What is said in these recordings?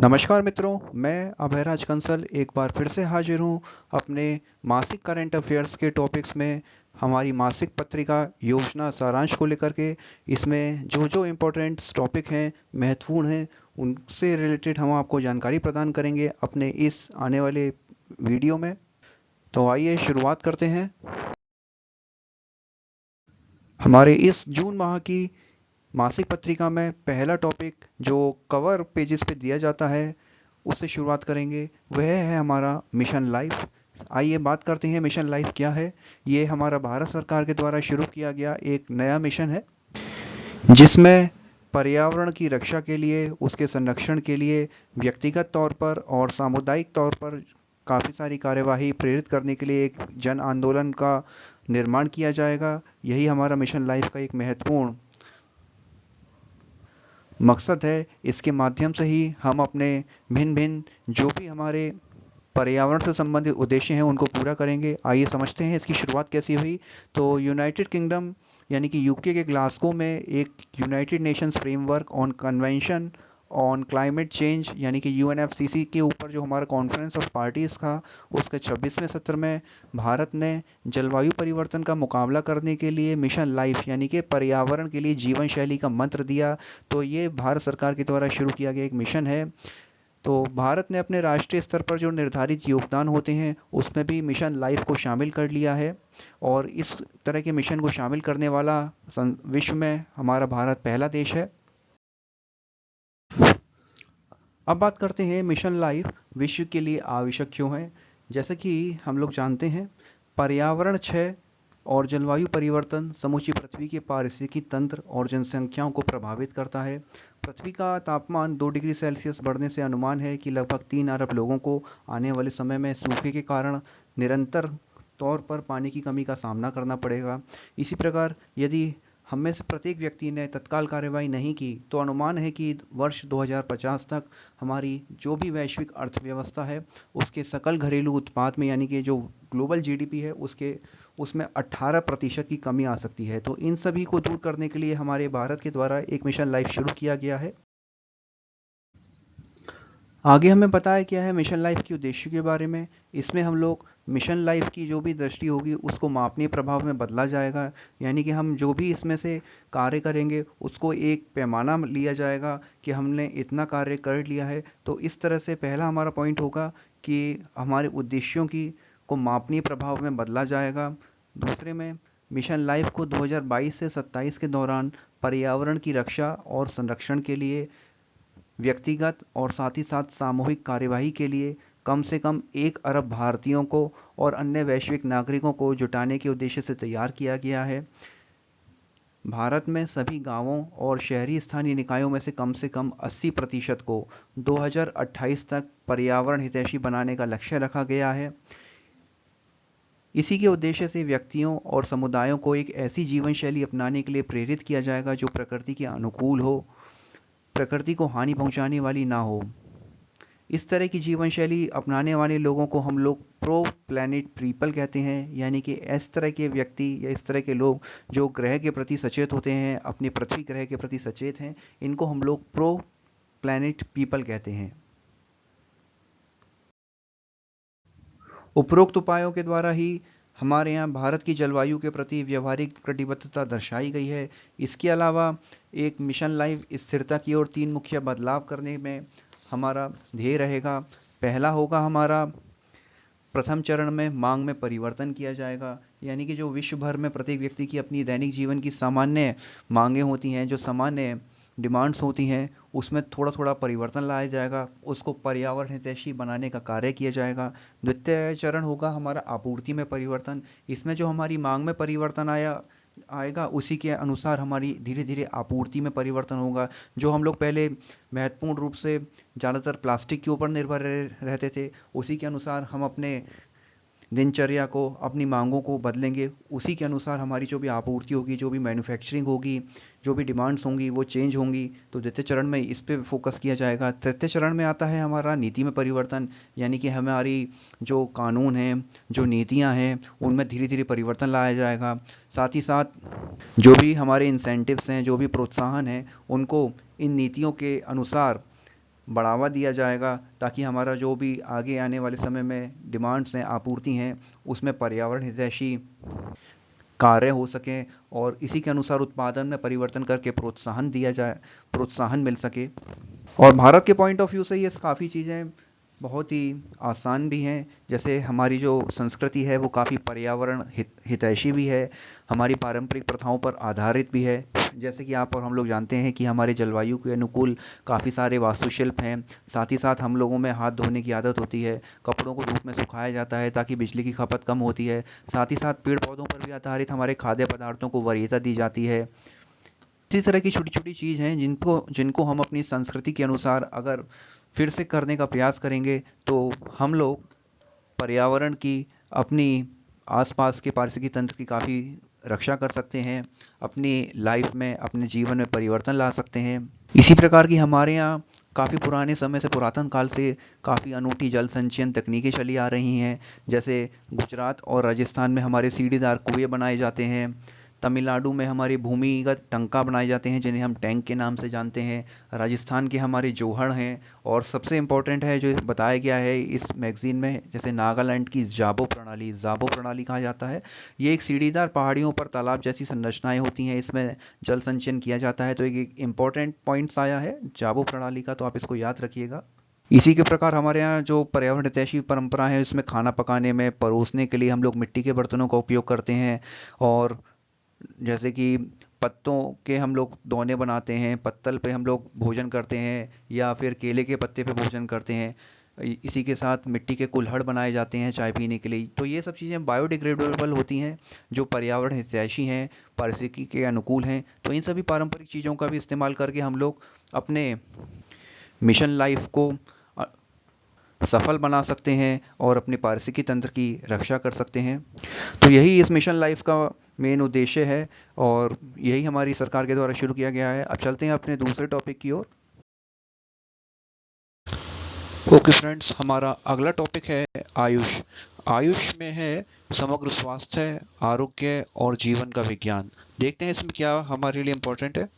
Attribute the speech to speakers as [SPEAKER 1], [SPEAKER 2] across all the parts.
[SPEAKER 1] नमस्कार मित्रों, मैं अभयराज कंसल एक बार फिर से हाजिर हूँ अपने मासिक करंट अफेयर्स के टॉपिक्स में। हमारी मासिक पत्रिका योजना सारांश को लेकर के इसमें जो जो इम्पोर्टेंट टॉपिक हैं, महत्वपूर्ण हैं, उनसे रिलेटेड हम आपको जानकारी प्रदान करेंगे अपने इस आने वाले वीडियो में। तो आइए शुरुआत करते हैं। हमारे इस जून माह की मासिक पत्रिका में पहला टॉपिक जो कवर पेजेस पे दिया जाता है उससे शुरुआत करेंगे। वह है हमारा मिशन लाइफ। आइए बात करते हैं मिशन लाइफ क्या है। ये हमारा भारत सरकार के द्वारा शुरू किया गया एक नया मिशन है जिसमें पर्यावरण की रक्षा के लिए, उसके संरक्षण के लिए व्यक्तिगत तौर पर और सामुदायिक तौर पर काफ़ी सारी कार्यवाही प्रेरित करने के लिए एक जन आंदोलन का निर्माण किया जाएगा। यही हमारा मिशन लाइफ का एक महत्वपूर्ण मकसद है। इसके माध्यम से ही हम अपने भिन्न भिन्न जो भी हमारे पर्यावरण से संबंधित उद्देश्य हैं उनको पूरा करेंगे। आइए समझते हैं इसकी शुरुआत कैसी हुई। तो यूनाइटेड किंगडम यानी कि यूके के ग्लासगो में एक United Nations framework on convention on climate change यानी कि यूएनएफसीसी के ऊपर जो हमारा कॉन्फ्रेंस ऑफ पार्टीज़ था उसके 26वें सत्र में भारत ने जलवायु परिवर्तन का मुकाबला करने के लिए मिशन लाइफ यानी कि पर्यावरण के लिए जीवन शैली का मंत्र दिया। तो ये भारत सरकार के द्वारा शुरू किया गया एक मिशन है। तो भारत ने अपने राष्ट्रीय स्तर पर जो निर्धारित योगदान होते हैं उसमें भी मिशन लाइफ को शामिल कर लिया है और इस तरह के मिशन को शामिल करने वाला विश्व में हमारा भारत पहला देश है। अब बात करते हैं मिशन लाइफ विश्व के लिए आवश्यक क्यों है। जैसे कि हम लोग जानते हैं, पर्यावरण क्षय और जलवायु परिवर्तन समूची पृथ्वी के पारिस्थितिकी तंत्र और जनसंख्याओं को प्रभावित करता है। पृथ्वी का तापमान 2 डिग्री सेल्सियस बढ़ने से अनुमान है कि लगभग 3 अरब लोगों को आने वाले समय में सूखे के कारण निरंतर तौर पर पानी की कमी का सामना करना पड़ेगा। इसी प्रकार यदि हम में से प्रत्येक व्यक्ति ने तत्काल कार्रवाई नहीं की तो अनुमान है कि वर्ष 2050 तक हमारी जो भी वैश्विक अर्थव्यवस्था है उसके सकल घरेलू उत्पाद में यानी कि जो ग्लोबल जीडीपी है उसके उसमें 18% की कमी आ सकती है। तो इन सभी को दूर करने के लिए हमारे भारत के द्वारा एक मिशन लाइफ शुरू किया गया है। आगे हमें बताया क्या है मिशन लाइफ के उद्देश्य के बारे में। इसमें हम लोग मिशन लाइफ की जो भी दृष्टि होगी उसको मापनीय प्रभाव में बदला जाएगा, यानी कि हम जो भी इसमें से कार्य करेंगे उसको एक पैमाना लिया जाएगा कि हमने इतना कार्य कर लिया है। तो इस तरह से पहला हमारा पॉइंट होगा कि हमारे उद्देश्यों की को मापनीय प्रभाव में बदला जाएगा। दूसरे में मिशन लाइफ को 2022 से 27 के दौरान पर्यावरण की रक्षा और संरक्षण के लिए व्यक्तिगत और साथ ही साथ सामूहिक कार्यवाही के लिए कम से कम 1 अरब भारतीयों को और अन्य वैश्विक नागरिकों को जुटाने के उद्देश्य से तैयार किया गया है। भारत में सभी गांवों और शहरी स्थानीय निकायों में से कम 80% को 2028 तक पर्यावरण हितैषी बनाने का लक्ष्य रखा गया है। इसी के उद्देश्य से व्यक्तियों और समुदायों को एक ऐसी जीवन शैली अपनाने के लिए प्रेरित किया जाएगा जो प्रकृति के अनुकूल हो, प्रकृति को हानि पहुंचाने वाली ना हो। इस तरह की जीवन शैली अपनाने वाले लोगों को हम लोग प्रो प्लैनेट पीपल कहते हैं, यानी कि इस तरह के व्यक्ति या इस तरह के लोग जो ग्रह के प्रति सचेत होते हैं, अपने पृथ्वी ग्रह के प्रति सचेत हैं, इनको हम लोग प्रो प्लैनेट पीपल कहते हैं। उपरोक्त उपायों के द्वारा ही हमारे यहाँ भारत की जलवायु के प्रति व्यवहारिक प्रतिबद्धता दर्शाई गई है। इसके अलावा एक मिशन लाइफ स्थिरता की ओर 3 मुख्य बदलाव करने में हमारा ध्येय रहेगा। पहला होगा हमारा प्रथम चरण में मांग में परिवर्तन किया जाएगा, यानी कि जो विश्व भर में प्रत्येक व्यक्ति की अपनी दैनिक जीवन की सामान्य मांगें होती हैं, जो सामान्य डिमांड्स होती हैं, उसमें थोड़ा थोड़ा परिवर्तन लाया जाएगा, उसको पर्यावरण हितैषी बनाने का कार्य किया जाएगा। द्वितीय चरण होगा हमारा आपूर्ति में परिवर्तन। इसमें जो हमारी मांग में परिवर्तन आएगा उसी के अनुसार हमारी धीरे धीरे आपूर्ति में परिवर्तन होगा। जो हम लोग पहले महत्वपूर्ण रूप से ज़्यादातर प्लास्टिक के ऊपर निर्भर रहते थे, उसी के अनुसार हम अपने दिनचर्या को, अपनी मांगों को बदलेंगे। उसी के अनुसार हमारी जो भी आपूर्ति होगी, जो भी मैन्युफैक्चरिंग होगी, जो भी डिमांड्स होंगी वो चेंज होंगी। तो द्वितीय चरण में इस पे फोकस किया जाएगा। तृतीय चरण में आता है हमारा नीति में परिवर्तन, यानी कि हमारी जो कानून हैं, जो नीतियां हैं, उनमें धीरे धीरे परिवर्तन लाया जाएगा। साथ ही साथ जो भी हमारे इंसेंटिव्स हैं, जो भी प्रोत्साहन हैं, उनको इन नीतियों के अनुसार बढ़ावा दिया जाएगा, ताकि हमारा जो भी आगे आने वाले समय में डिमांड्स हैं, आपूर्ति हैं, उसमें पर्यावरण हितैषी कार्य हो सकें, और इसी के अनुसार उत्पादन में परिवर्तन करके प्रोत्साहन दिया जाए, प्रोत्साहन मिल सके। और भारत के पॉइंट ऑफ व्यू से ये काफ़ी चीज़ें बहुत ही आसान भी हैं। जैसे हमारी जो संस्कृति है वो काफ़ी पर्यावरण हितैषी भी है, हमारी पारंपरिक प्रथाओं पर आधारित भी है। जैसे कि आप और हम लोग जानते हैं कि हमारे जलवायु के अनुकूल काफ़ी सारे वास्तुशिल्प हैं। साथ ही साथ हम लोगों में हाथ धोने की आदत होती है, कपड़ों को धूप में सुखाया जाता है ताकि बिजली की खपत कम होती है। साथ ही साथ पेड़ पौधों पर भी आधारित हमारे खाद्य पदार्थों को वरीयता दी जाती है। इसी तरह की छोटी छोटी चीज़ हैं जिनको जिनको हम अपनी संस्कृति के अनुसार अगर फिर से करने का प्रयास करेंगे, तो हम लोग पर्यावरण की, अपनी आसपास के पारिस्थितिकी तंत्र की काफ़ी रक्षा कर सकते हैं, अपनी लाइफ में, अपने जीवन में परिवर्तन ला सकते हैं। इसी प्रकार की हमारे यहाँ काफ़ी पुराने समय से, पुरातन काल से काफ़ी अनूठी जल संचयन तकनीकें चली आ रही हैं। जैसे गुजरात और राजस्थान में हमारे सीढ़ीदार कुएं बनाए जाते हैं, तमिलनाडु में हमारे भूमिगत टंका बनाए जाते हैं जिन्हें हम टैंक के नाम से जानते हैं, राजस्थान के हमारे जोहड़ हैं, और सबसे इम्पोर्टेंट है जो बताया गया है इस मैगजीन में, जैसे नागालैंड की जाबो प्रणाली कहा जाता है। ये एक सीढ़ीदार पहाड़ियों पर तालाब जैसी संरचनाएं होती हैं, इसमें जल संचयन किया जाता है। तो एक इम्पोर्टेंट पॉइंट्स आया है जाबो प्रणाली का, तो आप इसको याद रखिएगा। इसी के प्रकार हमारे यहाँ जो पर्यावरण हितैषी परंपरा है, इसमें खाना पकाने में, परोसने के लिए हम लोग मिट्टी के बर्तनों का उपयोग करते हैं। और जैसे कि पत्तों के हम लोग दोने बनाते हैं, पत्तल पे हम लोग भोजन करते हैं, या फिर केले के पत्ते पे भोजन करते हैं। इसी के साथ मिट्टी के कुल्हड़ बनाए जाते हैं चाय पीने के लिए। तो ये सब चीज़ें बायोडिग्रेडेबल होती हैं, जो पर्यावरण हितैषी हैं, पारिस्थितिकी के अनुकूल हैं। तो इन सभी पारंपरिक चीज़ों का भी इस्तेमाल करके हम लोग अपने मिशन लाइफ को अ, सफल बना सकते हैं और अपने पारिस्थितिकी तंत्र की रक्षा कर सकते हैं। तो यही इस मिशन लाइफ का मेन उद्देश्य है, और यही हमारी सरकार के द्वारा शुरू किया गया है। अब चलते हैं अपने दूसरे टॉपिक की ओर। ओके फ्रेंड्स, हमारा अगला टॉपिक है आयुष। आयुष में है समग्र स्वास्थ्य, आरोग्य और जीवन का विज्ञान। देखते हैं इसमें क्या हमारे लिए इम्पोर्टेंट है।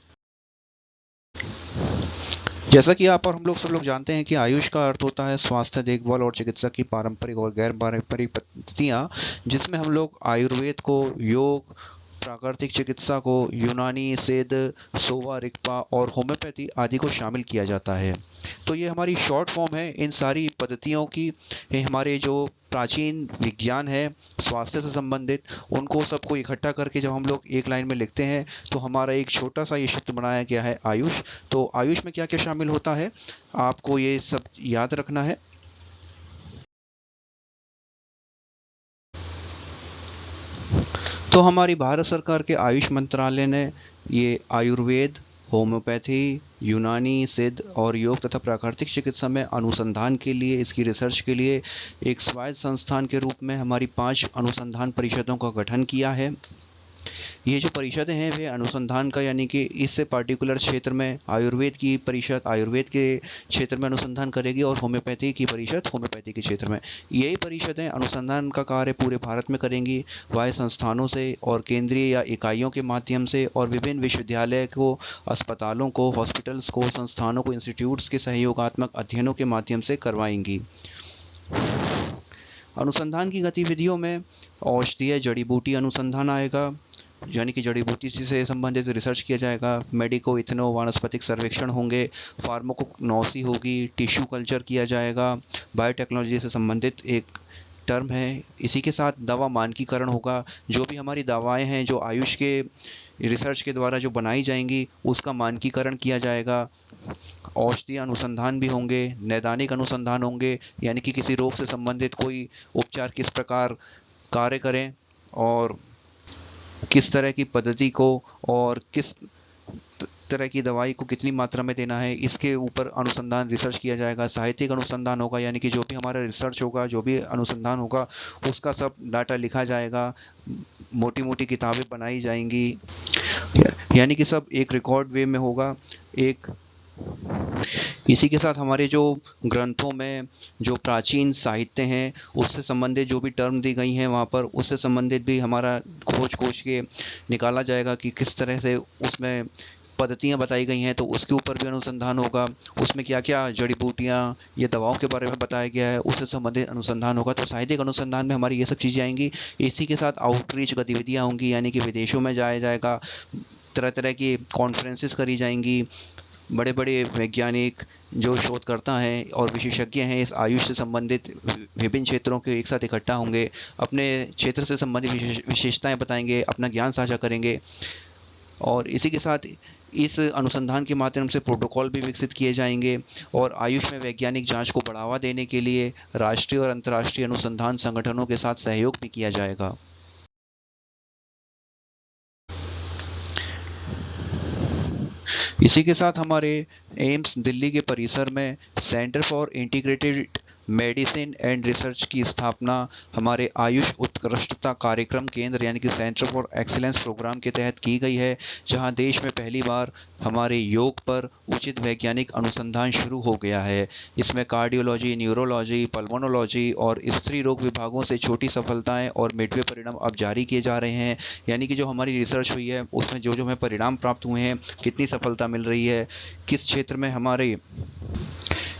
[SPEAKER 1] जैसा कि आप और हम लोग सब लोग जानते हैं कि आयुष का अर्थ होता है स्वास्थ्य देखभाल और चिकित्सा की पारंपरिक और गैर पारंपरिक पद्धतियाँ, जिसमें हम लोग आयुर्वेद को, योग, प्राकृतिक चिकित्सा को, यूनानी, सिद्ध, सोवा रिगपा और होम्योपैथी आदि को शामिल किया जाता है। तो ये हमारी शॉर्ट फॉर्म है इन सारी पद्धतियों की। ये हमारे जो प्राचीन विज्ञान है स्वास्थ्य से संबंधित, उनको सबको इकट्ठा करके जब हम लोग एक लाइन में लिखते हैं, तो हमारा एक छोटा सा ये शब्द बनाया गया है आयुष। तो आयुष में क्या क्या शामिल होता है, आपको ये सब याद रखना है। तो हमारी भारत सरकार के आयुष मंत्रालय ने ये आयुर्वेद, होम्योपैथी, यूनानी, सिद्ध और योग तथा प्राकृतिक चिकित्सा में अनुसंधान के लिए, इसकी रिसर्च के लिए एक स्वायत्त संस्थान के रूप में हमारी 5 अनुसंधान परिषदों का गठन किया है। ये जो परिषदें हैं वे अनुसंधान का, यानी कि इससे पार्टिकुलर क्षेत्र में आयुर्वेद की परिषद आयुर्वेद के क्षेत्र में अनुसंधान करेगी, और होम्योपैथी की परिषद होम्योपैथी के क्षेत्र में। यही परिषदें अनुसंधान का कार्य पूरे भारत में करेंगी, वाह्य संस्थानों से और केंद्रीय या इकाइयों के माध्यम से, और विभिन्न विश्वविद्यालय को, अस्पतालों को, हॉस्पिटल्स को, संस्थानों को, इंस्टीट्यूट्स के सहयोगात्मक अध्ययनों के माध्यम से करवाएंगी। अनुसंधान की गतिविधियों में औषधीय जड़ी बूटी अनुसंधान आएगा, यानी कि जड़ी बूटी से संबंधित रिसर्च किया जाएगा। मेडिको इथनो वानस्पतिक सर्वेक्षण होंगे, फार्माकोग्नोसी होगी, टिश्यू कल्चर किया जाएगा, बायोटेक्नोलॉजी से संबंधित एक टर्म है। इसी के साथ दवा मानकीकरण होगा, जो भी हमारी दवाएं हैं जो आयुष के रिसर्च के द्वारा जो बनाई जाएंगी उसका मानकीकरण किया जाएगा। औषधीय अनुसंधान भी होंगे, नैदानिक अनुसंधान होंगे, यानी कि किसी रोग से संबंधित कोई उपचार किस प्रकार कार्य करें, और किस तरह की पद्धति को, और किस तरह की दवाई को कितनी मात्रा में देना है, इसके ऊपर अनुसंधान रिसर्च किया जाएगा। साहित्यिक अनुसंधान होगा, यानी कि जो भी हमारा रिसर्च होगा, जो भी अनुसंधान होगा, उसका सब डाटा लिखा जाएगा, मोटी मोटी किताबें बनाई जाएंगी, यानी कि सब एक रिकॉर्ड वे में होगा। एक इसी के साथ हमारे जो ग्रंथों में जो प्राचीन साहित्य हैं उससे संबंधित जो भी टर्म दी गई हैं वहाँ पर, उससे संबंधित भी हमारा खोज खोज के निकाला जाएगा कि किस तरह से उसमें पद्धतियाँ बताई गई हैं तो उसके ऊपर भी अनुसंधान होगा। उसमें क्या क्या जड़ी बूटियाँ या दवाओं के बारे में बताया गया है उससे संबंधित अनुसंधान होगा। तो साहित्यिक अनुसंधान में हमारी ये सब चीज़ें आएंगी। इसी के साथ आउटरीच गतिविधियाँ होंगी, यानी कि विदेशों में जाया जाएगा, तरह तरह की कॉन्फ्रेंसेस करी जाएंगी। बड़े बड़े वैज्ञानिक जो शोधकर्ता हैं और विशेषज्ञ हैं इस आयुष से संबंधित विभिन्न क्षेत्रों के एक साथ इकट्ठा होंगे, अपने क्षेत्र से संबंधित विशेषताएं बताएंगे, अपना ज्ञान साझा करेंगे। और इसी के साथ इस अनुसंधान के माध्यम से प्रोटोकॉल भी विकसित किए जाएंगे और आयुष में वैज्ञानिक जांच को बढ़ावा देने के लिए राष्ट्रीय और अंतर्राष्ट्रीय अनुसंधान संगठनों के साथ सहयोग भी किया जाएगा। इसी के साथ हमारे एम्स दिल्ली के परिसर में centre for integrated medicine and research की स्थापना हमारे आयुष उत्कृष्टता कार्यक्रम केंद्र यानी कि सेंटर फॉर एक्सीलेंस प्रोग्राम के तहत की गई है, जहां देश में पहली बार हमारे योग पर उचित वैज्ञानिक अनुसंधान शुरू हो गया है। इसमें कार्डियोलॉजी, न्यूरोलॉजी, पल्मोनोलॉजी और स्त्री रोग विभागों से छोटी सफलताएं और मिडवे परिणाम अब जारी किए जा रहे हैं। यानी कि जो हमारी रिसर्च हुई है उसमें जो जो हमें परिणाम प्राप्त हुए हैं, कितनी सफलता मिल रही है, किस क्षेत्र में हमारे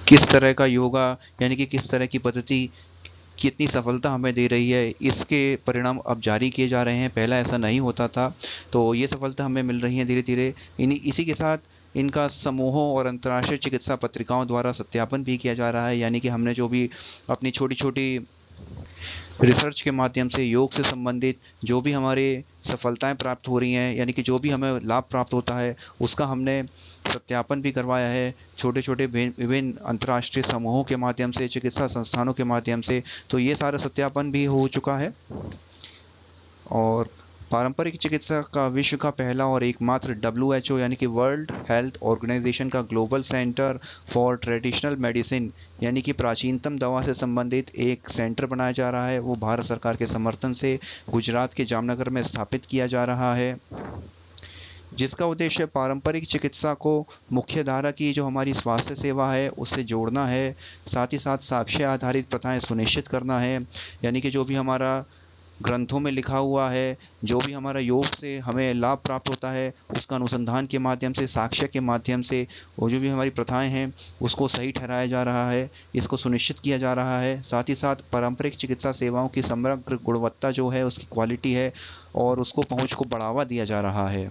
[SPEAKER 1] किस तरह का योगा यानी कि किस तरह की पद्धति कितनी सफलता हमें दे रही है, इसके परिणाम अब जारी किए जा रहे हैं। पहला ऐसा नहीं होता था। तो ये सफलता हमें मिल रही है धीरे धीरे। इन्हीं इसी के साथ इनका समूहों और अंतर्राष्ट्रीय चिकित्सा पत्रिकाओं द्वारा सत्यापन भी किया जा रहा है। यानी कि हमने जो भी अपनी छोटी छोटी रिसर्च के माध्यम से योग से संबंधित जो भी हमारे सफलताएं प्राप्त हो रही हैं, यानी कि जो भी हमें लाभ प्राप्त होता है उसका हमने सत्यापन भी करवाया है छोटे छोटे विभिन्न अंतर्राष्ट्रीय समूहों के माध्यम से, चिकित्सा संस्थानों के माध्यम से। तो ये सारा सत्यापन भी हो चुका है। और पारंपरिक चिकित्सा का विश्व का पहला और एकमात्र WHO यानी कि वर्ल्ड हेल्थ ऑर्गेनाइजेशन का global centre for traditional medicine यानी कि प्राचीनतम दवा से संबंधित एक सेंटर बनाया जा रहा है। वो भारत सरकार के समर्थन से गुजरात के जामनगर में स्थापित किया जा रहा है, जिसका उद्देश्य पारंपरिक चिकित्सा को मुख्य धारा की जो हमारी स्वास्थ्य सेवा है उससे जोड़ना है। साथ ही साथ साक्ष्य आधारित प्रथाएं सुनिश्चित करना है, यानी कि जो भी हमारा ग्रंथों में लिखा हुआ है, जो भी हमारा योग से हमें लाभ प्राप्त होता है उसका अनुसंधान के माध्यम से, साक्ष्य के माध्यम से, वो जो भी हमारी प्रथाएं हैं उसको सही ठहराया जा रहा है, इसको सुनिश्चित किया जा रहा है। साथ ही साथ पारंपरिक चिकित्सा सेवाओं की समग्र गुणवत्ता जो है उसकी क्वालिटी है और उसको पहुंच को बढ़ावा दिया जा रहा है।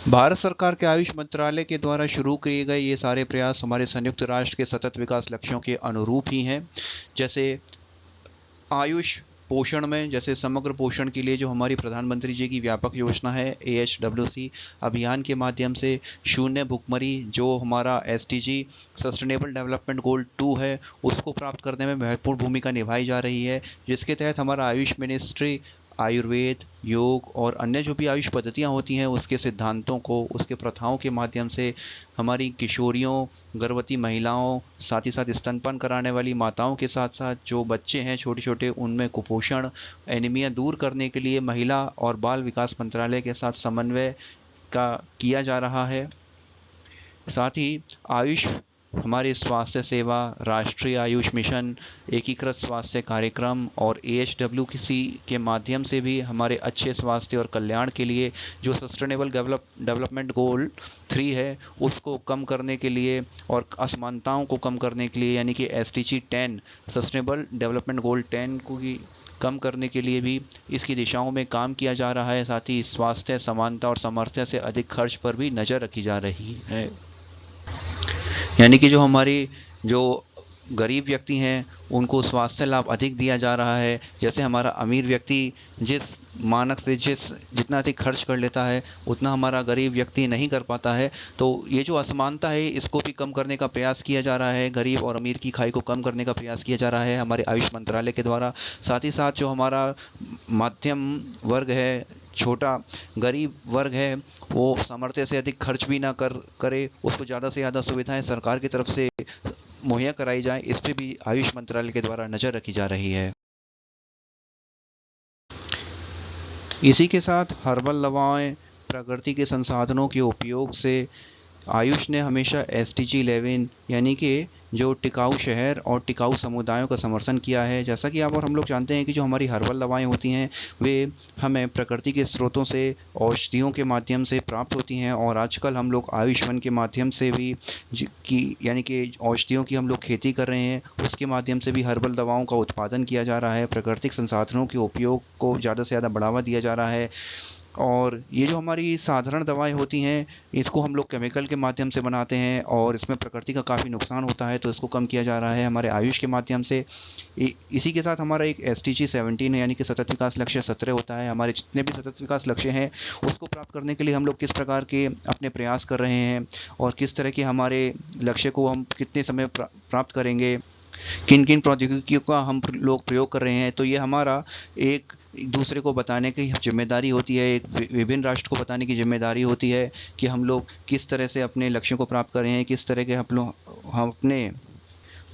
[SPEAKER 1] भारत सरकार के आयुष मंत्रालय के द्वारा शुरू किए गए ये सारे प्रयास हमारे संयुक्त राष्ट्र के सतत विकास लक्ष्यों के अनुरूप ही हैं। जैसे आयुष पोषण में, जैसे समग्र पोषण के लिए जो हमारी प्रधानमंत्री जी की व्यापक योजना है AHWC अभियान के माध्यम से शून्य भुखमरी जो हमारा SDG सस्टेनेबल डेवलपमेंट गोल 2 है उसको प्राप्त करने में महत्वपूर्ण भूमिका निभाई जा रही है, जिसके तहत हमारा आयुष मिनिस्ट्री आयुर्वेद, योग और अन्य जो भी आयुष पद्धतियाँ होती हैं उसके सिद्धांतों को, उसके प्रथाओं के माध्यम से हमारी किशोरियों, गर्भवती महिलाओं, साथ ही साथ स्तनपान कराने वाली माताओं के साथ साथ जो बच्चे हैं छोटे छोटे उनमें कुपोषण, एनीमिया दूर करने के लिए महिला और बाल विकास मंत्रालय के साथ समन्वय का किया जा रहा है। साथ ही आयुष हमारे स्वास्थ्य सेवा, राष्ट्रीय आयुष मिशन, एकीकृत स्वास्थ्य कार्यक्रम और AHWC के माध्यम से भी हमारे अच्छे स्वास्थ्य और कल्याण के लिए जो सस्टेनेबल डेवलपमेंट गोल 3 है उसको कम करने के लिए और असमानताओं को कम करने के लिए, यानी कि SDG 10 सस्टेनेबल डेवलपमेंट गोल 10 को भी कम करने के लिए भी इसकी दिशाओं में काम किया जा रहा है। साथ ही स्वास्थ्य, समानता और सामर्थ्य से अधिक खर्च पर भी नज़र रखी जा रही है। यानी कि जो हमारी जो गरीब व्यक्ति हैं उनको स्वास्थ्य लाभ अधिक दिया जा रहा है, जैसे हमारा अमीर व्यक्ति जिस मानक से जितना अधिक खर्च कर लेता है उतना हमारा गरीब व्यक्ति नहीं कर पाता है। तो ये जो असमानता है इसको भी कम करने का प्रयास किया जा रहा है, गरीब और अमीर की खाई को कम करने का प्रयास किया जा रहा है हमारे आयुष मंत्रालय के द्वारा। साथ ही साथ जो हमारा मध्यम वर्ग है, छोटा गरीब वर्ग है, वो सामर्थ्य से अधिक खर्च भी ना करे, उसको ज़्यादा से ज़्यादा सुविधाएं सरकार की तरफ से मुहैया कराई जाए, इस पर भी आयुष मंत्रालय के द्वारा नज़र रखी जा रही है। इसी के साथ हर्बल दवाएं, प्रकृति के संसाधनों के उपयोग से आयुष ने हमेशा SDG 11 यानी कि जो टिकाऊ शहर और टिकाऊ समुदायों का समर्थन किया है। जैसा कि आप और हम लोग जानते हैं कि जो हमारी हर्बल दवाएं होती हैं वे हमें प्रकृति के स्रोतों से औषधियों के माध्यम से प्राप्त होती हैं, और आजकल हम लोग आयुष वन के माध्यम से भी यानी कि औषधियों की हम लोग खेती कर रहे हैं, उसके माध्यम से भी हर्बल दवाओं का उत्पादन किया जा रहा है। प्राकृतिक संसाधनों के उपयोग को ज़्यादा से ज़्यादा बढ़ावा दिया जा रहा है। और ये जो हमारी साधारण दवाएं होती हैं इसको हम लोग केमिकल के माध्यम से बनाते हैं और इसमें प्रकृति का काफ़ी नुकसान होता है, तो इसको कम किया जा रहा है हमारे आयुष के माध्यम से। इसी के साथ हमारा एक SDG 17 यानी कि सतत विकास लक्ष्य 17 होता है। हमारे जितने भी सतत विकास लक्ष्य हैं उसको प्राप्त करने के लिए हम लोग किस प्रकार के अपने प्रयास कर रहे हैं और किस तरह के हमारे लक्ष्य को हम कितने समय प्राप्त करेंगे, किन किन प्रौद्योगिकियों का हम लोग प्रयोग कर रहे हैं। तो ये हमारा एक दूसरे को बताने की जिम्मेदारी होती है, एक विभिन्न राष्ट्र को बताने की जिम्मेदारी होती है कि हम लोग किस तरह से अपने लक्ष्यों को प्राप्त कर रहे हैं, किस तरह के हम अपने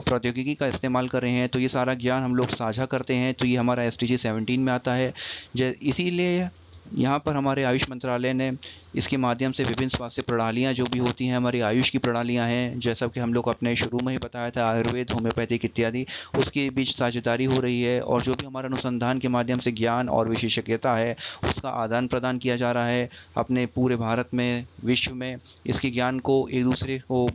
[SPEAKER 1] प्रौद्योगिकी का इस्तेमाल कर रहे हैं। तो ये सारा ज्ञान हम लोग साझा करते हैं, तो ये हमारा SDG 17 में आता है। इसीलिए यहाँ पर हमारे आयुष मंत्रालय ने इसके माध्यम से विभिन्न स्वास्थ्य प्रणालियाँ जो भी होती हैं हमारी आयुष की प्रणालियाँ हैं, जैसा कि हम लोग अपने शुरू में ही बताया था, आयुर्वेद, होम्योपैथिक इत्यादि, उसके बीच साझेदारी हो रही है। और जो भी हमारा अनुसंधान के माध्यम से ज्ञान और विशेषज्ञता है उसका आदान प्रदान किया जा रहा है अपने पूरे भारत में, विश्व में इसके ज्ञान को एक दूसरे को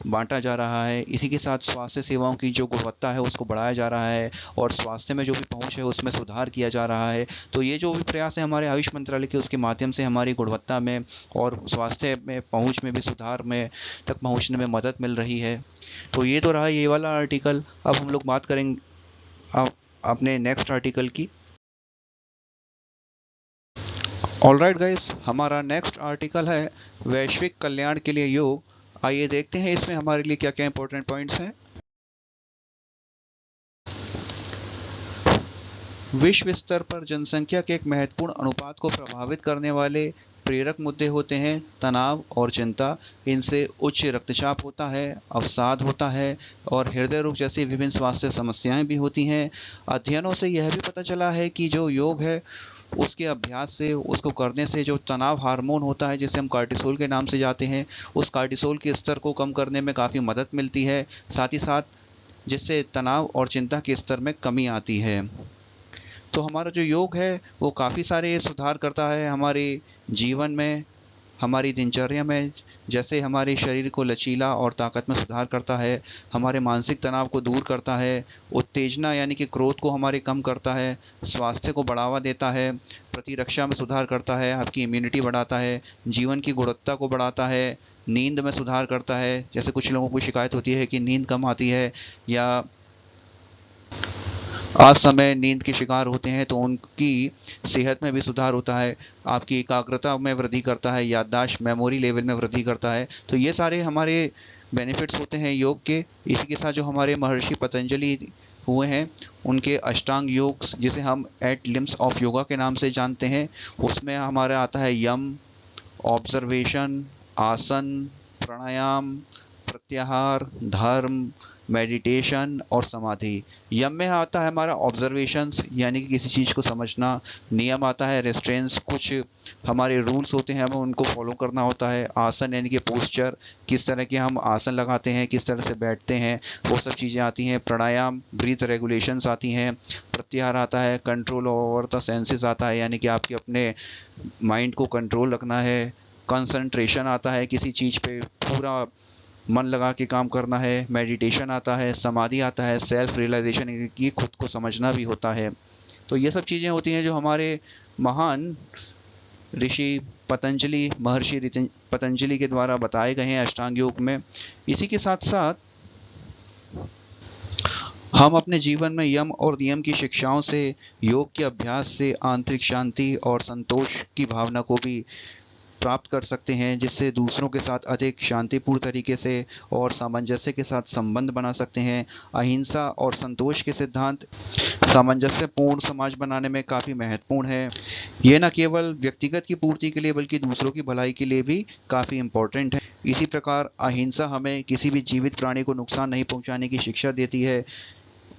[SPEAKER 1] बांटा जा रहा है। इसी के साथ स्वास्थ्य सेवाओं की जो गुणवत्ता है उसको बढ़ाया जा रहा है और स्वास्थ्य में जो भी पहुंच है उसमें सुधार किया जा रहा है। तो ये जो भी प्रयास है हमारे आयुष मंत्रालय के, उसके माध्यम से हमारी गुणवत्ता में और स्वास्थ्य में पहुंच में भी सुधार में तक पहुंचने में मदद मिल रही है। तो ये तो रहा ये वाला आर्टिकल। अब हम लोग बात करेंगे अब अपने नेक्स्ट आर्टिकल की। ऑलराइट गाइस, हमारा नेक्स्ट आर्टिकल है वैश्विक कल्याण के लिए योग। आइए देखते हैं इसमें हमारे लिए क्या क्या इंपॉर्टेंट पॉइंट्स हैं। विश्व स्तर पर जनसंख्या के एक महत्वपूर्ण अनुपात को प्रभावित करने वाले प्रेरक मुद्दे होते हैं तनाव और चिंता। इनसे उच्च रक्तचाप होता है, अवसाद होता है और हृदय रोग जैसी विभिन्न स्वास्थ्य समस्याएं भी होती हैं। अध्ययनों से यह भी पता चला है कि जो योग है उसके अभ्यास से, उसको करने से जो तनाव हार्मोन होता है जिसे हम कार्टिसोल के नाम से जाते हैं, उस कार्टिसोल के स्तर को कम करने में काफ़ी मदद मिलती है, साथ ही साथ जिससे तनाव और चिंता के स्तर में कमी आती है। तो हमारा जो योग है वो काफ़ी सारे सुधार करता है हमारे जीवन में, हमारी दिनचर्या में। जैसे हमारे शरीर को लचीला और ताकत में सुधार करता है, हमारे मानसिक तनाव को दूर करता है, उत्तेजना यानी कि क्रोध को हमारे कम करता है, स्वास्थ्य को बढ़ावा देता है, प्रतिरक्षा में सुधार करता है, आपकी इम्यूनिटी बढ़ाता है, जीवन की गुणवत्ता को बढ़ाता है, नींद में सुधार करता है। जैसे कुछ लोगों को शिकायत होती है कि नींद कम आती है या असमय नींद के शिकार होते हैं, तो उनकी सेहत में भी सुधार होता है, आपकी एकाग्रता में वृद्धि करता है, याददाश्त, मेमोरी लेवल में वृद्धि करता है। तो ये सारे हमारे बेनिफिट्स होते हैं योग के। इसी के साथ जो हमारे महर्षि पतंजलि हुए हैं उनके अष्टांग योग, जिसे हम 8 लिम्स ऑफ योगा के नाम से जानते हैं, उसमें हमारा आता है यम, ऑब्जर्वेशन, आसन, प्राणायाम, प्रत्याहार, धर्म, मेडिटेशन और समाधि। यम में आता है हमारा ऑब्जर्वेशंस यानी कि किसी चीज़ को समझना। नियम आता है रेस्ट्रेंस, कुछ हमारे रूल्स होते हैं हमें उनको फॉलो करना होता है। आसन यानी कि पोस्चर, किस तरह के हम आसन लगाते हैं, किस तरह से बैठते हैं, वो सब चीज़ें आती हैं। प्राणायाम, ब्रीथ रेगुलेशंस आती हैं। प्रत्याहार आता है कंट्रोल ओवर द सेंसेस आता है, यानी कि आपके अपने माइंड को कंट्रोल रखना है। कंसंट्रेशन आता है, किसी चीज़ पे पूरा मन लगा के काम करना है। मेडिटेशन आता है, समाधि आता है, सेल्फ रियलाइजेशन की खुद को समझना भी होता है। तो ये सब चीज़ें होती हैं जो हमारे महान ऋषि पतंजलि, महर्षि पतंजलि के द्वारा बताए गए हैं अष्टांग योग में। इसी के साथ साथ हम अपने जीवन में यम और नियम की शिक्षाओं से, योग के अभ्यास से आंतरिक शांति और संतोष की भावना को भी प्राप्त कर सकते हैं, जिससे दूसरों के साथ अधिक शांतिपूर्ण तरीके से और सामंजस्य के साथ संबंध बना सकते हैं। अहिंसा और संतोष के सिद्धांत सामंजस्यपूर्ण समाज बनाने में काफ़ी महत्वपूर्ण है। ये न केवल व्यक्तिगत की पूर्ति के लिए बल्कि दूसरों की भलाई के लिए भी काफ़ी इम्पोर्टेंट है। इसी प्रकार अहिंसा हमें किसी भी जीवित प्राणी को नुकसान नहीं पहुंचाने की शिक्षा देती है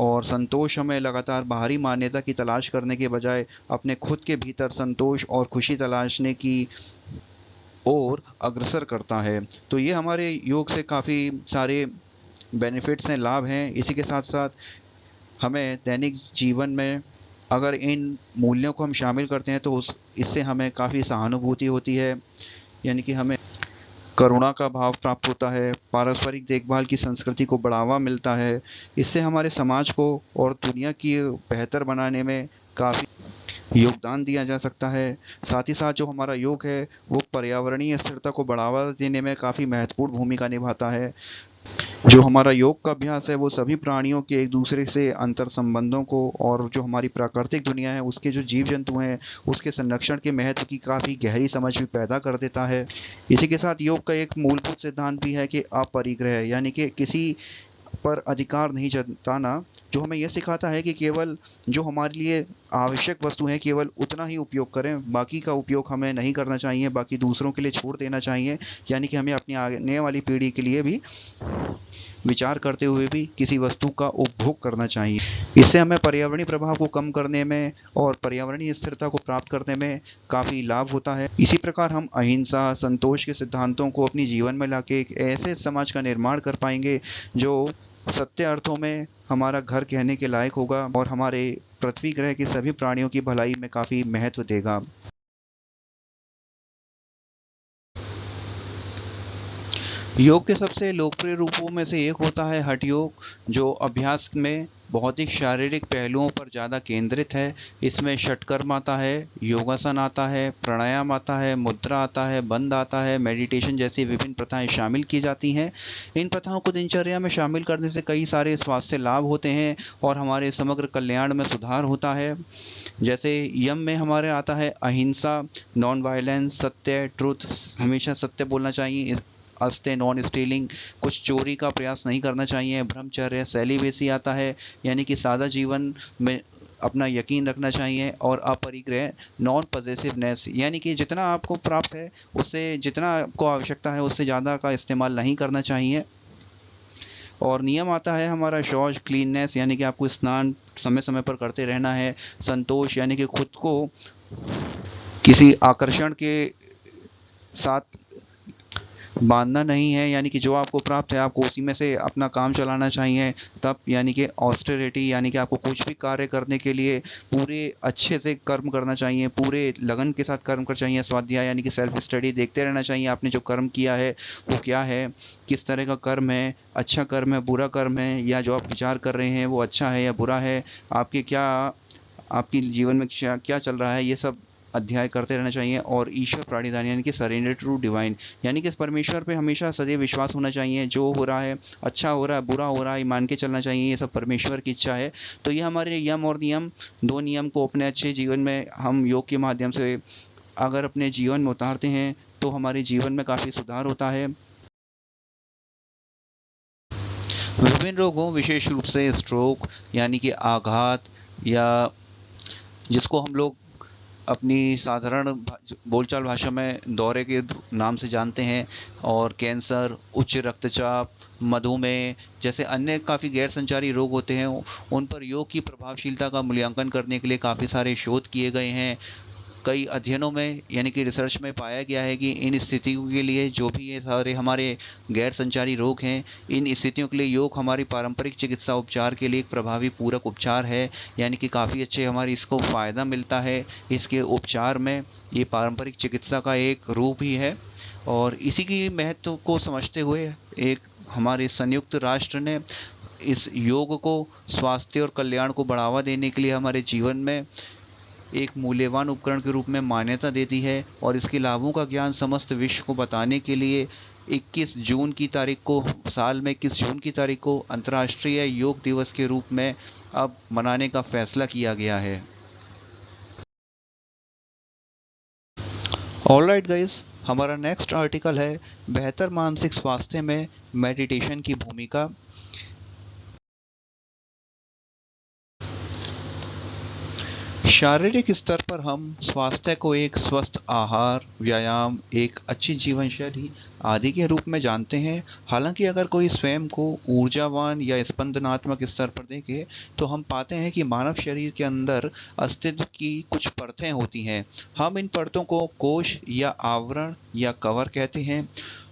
[SPEAKER 1] और संतोष हमें लगातार बाहरी मान्यता की तलाश करने के बजाय अपने खुद के भीतर संतोष और खुशी तलाशने की और अग्रसर करता है। तो ये हमारे योग से काफ़ी सारे बेनिफिट्स हैं, लाभ हैं। इसी के साथ साथ हमें दैनिक जीवन में अगर इन मूल्यों को हम शामिल करते हैं तो उस इससे हमें काफ़ी सहानुभूति होती है, यानी कि हमें करुणा का भाव प्राप्त होता है, पारस्परिक देखभाल की संस्कृति को बढ़ावा मिलता है। इससे हमारे समाज को और दुनिया की बेहतर बनाने में काफ़ी योगदान दिया जा सकता है। साथ ही साथ जो हमारा योग है वो पर्यावरणीय स्थिरता को बढ़ावा देने में काफ़ी महत्वपूर्ण भूमिका निभाता है। जो हमारा योग का अभ्यास है वो सभी प्राणियों के एक दूसरे से अंतर संबंधों को और जो हमारी प्राकृतिक दुनिया है उसके जो जीव जंतु हैं उसके संरक्षण के महत्व की काफ़ी गहरी समझ भी पैदा कर देता है। इसी के साथ योग का एक मूलभूत सिद्धांत भी है कि अपरिग्रह, यानी कि किसी पर अधिकार नहीं जताना, जो हमें यह सिखाता है कि केवल जो हमारे लिए आवश्यक वस्तु है केवल उतना ही उपयोग करें, बाकी का उपयोग हमें नहीं करना चाहिए, बाकी दूसरों के लिए छोड़ देना चाहिए। यानी कि हमें अपनी आने वाली पीढ़ी के लिए भी विचार करते हुए भी किसी वस्तु का उपभोग करना चाहिए। इससे हमें पर्यावरणीय प्रभाव को कम करने में और पर्यावरणीय स्थिरता को प्राप्त करने में काफ़ी लाभ होता है। इसी प्रकार हम अहिंसा, संतोष के सिद्धांतों को अपनी जीवन में लाके एक ऐसे समाज का निर्माण कर पाएंगे जो सत्य अर्थों में हमारा घर कहने के लायक होगा और हमारे पृथ्वी ग्रह के सभी प्राणियों की भलाई में काफ़ी महत्व देगा। योग के सबसे लोकप्रिय रूपों में से एक होता है हठ योग, जो अभ्यास में भौतिक शारीरिक पहलुओं पर ज़्यादा केंद्रित है। इसमें षटकर्म आता है, योगासन आता है, प्राणायाम आता है, मुद्रा आता है, बंध आता है, मेडिटेशन जैसी विभिन्न प्रथाएं शामिल की जाती हैं। इन प्रथाओं को दिनचर्या में शामिल करने से कई सारे स्वास्थ्य लाभ होते हैं और हमारे समग्र कल्याण में सुधार होता है। जैसे यम में हमारे आता है अहिंसा, नॉन वायलेंस, सत्य, ट्रुथ, हमेशा सत्य बोलना चाहिए, अस्ते, नॉन स्टीलिंग, कुछ चोरी का प्रयास नहीं करना चाहिए, ब्रह्मचर्य, सेलिबेसी आता है, यानी कि सादा जीवन में अपना यकीन रखना चाहिए, और अपरिग्रह, नॉन पॉसेसिवनेस, यानी कि जितना आपको प्राप्त है उससे जितना आपको आवश्यकता है उससे ज़्यादा का इस्तेमाल नहीं करना चाहिए। और नियम आता है हमारा शौच, क्लीननेस, यानी कि आपको स्नान समय समय पर करते रहना है। संतोष, यानी कि खुद को किसी आकर्षण के साथ बांधना नहीं है, यानी कि जो आपको प्राप्त है आपको उसी में से अपना काम चलाना चाहिए। तब, यानी कि ऑस्टेरिटी, यानी कि आपको कुछ भी कार्य करने के लिए पूरे अच्छे से कर्म करना चाहिए, पूरे लगन के साथ कर्म करना चाहिए। स्वाध्याय, यानी कि सेल्फ स्टडी, देखते रहना चाहिए आपने जो कर्म किया है वो क्या है, किस तरह का कर्म है, अच्छा कर्म है, बुरा कर्म है, या जो आप विचार कर रहे हैं वो अच्छा है या बुरा है, आपके क्या आपके जीवन में क्या क्या चल रहा है, ये सब अध्याय करते रहना चाहिए। और ईश्वर प्राणिधान, यानी कि सरेंडर टू डिवाइन, यानी कि इस परमेश्वर पे हमेशा सदैव विश्वास होना चाहिए। जो हो रहा है, अच्छा हो रहा है, बुरा हो रहा है, मान के चलना चाहिए, ये सब परमेश्वर की इच्छा है। तो ये हमारे यम और नियम, दो नियम को अपने अच्छे जीवन में हम योग के माध्यम से अगर अपने जीवन में उतारते हैं तो हमारे जीवन में काफ़ी सुधार होता है। विभिन्न रोगों, विशेष रूप से स्ट्रोक, यानी कि आघात, या जिसको हम लोग अपनी साधारण बोलचाल भाषा में दौरे के नाम से जानते हैं, और कैंसर, उच्च रक्तचाप, मधुमेह जैसे अन्य काफ़ी गैर संचारी रोग होते हैं, उन पर योग की प्रभावशीलता का मूल्यांकन करने के लिए काफ़ी सारे शोध किए गए हैं। कई अध्ययनों में, यानी कि रिसर्च में पाया गया है कि इन स्थितियों के लिए, जो भी ये सारे हमारे गैर संचारी रोग हैं, इन स्थितियों के लिए योग हमारी पारंपरिक चिकित्सा उपचार के लिए एक प्रभावी पूरक उपचार है। यानी कि काफ़ी अच्छे हमारी इसको फ़ायदा मिलता है इसके उपचार में। ये पारंपरिक चिकित्सा का एक रूप ही है। और इसी की महत्व को समझते हुए एक हमारे संयुक्त राष्ट्र ने इस योग को स्वास्थ्य और कल्याण को बढ़ावा देने के लिए हमारे जीवन में एक मूल्यवान उपकरण के रूप में मान्यता देती है, और इसके लाभों का ज्ञान समस्त विश्व को बताने के लिए 21 जून की तारीख को, साल में 21 जून की तारीख को अंतर्राष्ट्रीय योग दिवस के रूप में अब मनाने का फैसला किया गया है। ऑलराइट गाइस, हमारा नेक्स्ट आर्टिकल है बेहतर मानसिक स्वास्थ्य में मेडिटेशन की भूमिका। शारीरिक स्तर पर हम स्वास्थ्य को एक स्वस्थ आहार, व्यायाम, एक अच्छी जीवन शैली आदि के रूप में जानते हैं। हालांकि अगर कोई स्वयं को ऊर्जावान या स्पंदनात्मक स्तर पर देखे तो हम पाते हैं कि मानव शरीर के अंदर अस्तित्व की कुछ परतें होती हैं। हम इन परतों को कोश या आवरण या कवर कहते हैं।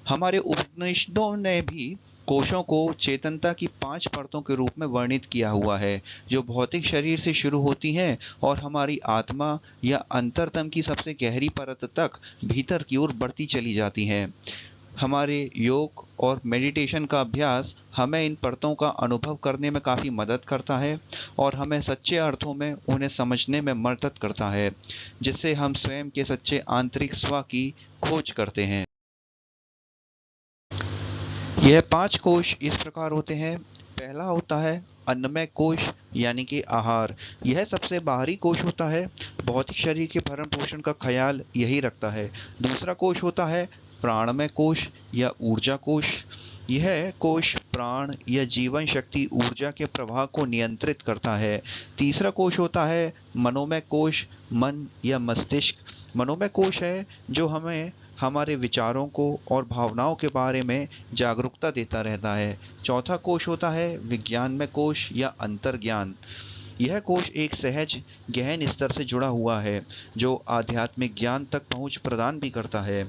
[SPEAKER 1] हमारे उपनिषदों ने भी कोशों को चेतनता की 5 परतों के रूप में वर्णित किया हुआ है, जो भौतिक शरीर से शुरू होती हैं और हमारी आत्मा या अंतरतम की सबसे गहरी परत तक भीतर की ओर बढ़ती चली जाती हैं। हमारे योग और मेडिटेशन का अभ्यास हमें इन परतों का अनुभव करने में काफ़ी मदद करता है और हमें सच्चे अर्थों में उन्हें समझने में मदद करता है, जिससे हम स्वयं के सच्चे आंतरिक स्व की खोज करते हैं। यह 5 कोश इस प्रकार होते हैं। पहला होता है अन्नमय कोश, यानी कि आहार। यह सबसे बाहरी कोश होता है, भौतिक शरीर के भरण पोषण का ख्याल यही रखता है। दूसरा कोश होता है प्राणमय कोश या ऊर्जा कोश। यह कोश प्राण या जीवन शक्ति ऊर्जा के प्रवाह को नियंत्रित करता है। तीसरा कोश होता है मनोमय कोश, मन या मस्तिष्क। मनोमय कोश है जो हमें हमारे विचारों को और भावनाओं के बारे में जागरूकता देता रहता है। चौथा कोश होता है विज्ञानमय कोश या अंतर्ज्ञान। यह कोश एक सहज गहन स्तर से जुड़ा हुआ है, जो आध्यात्मिक ज्ञान तक पहुंच प्रदान भी करता है।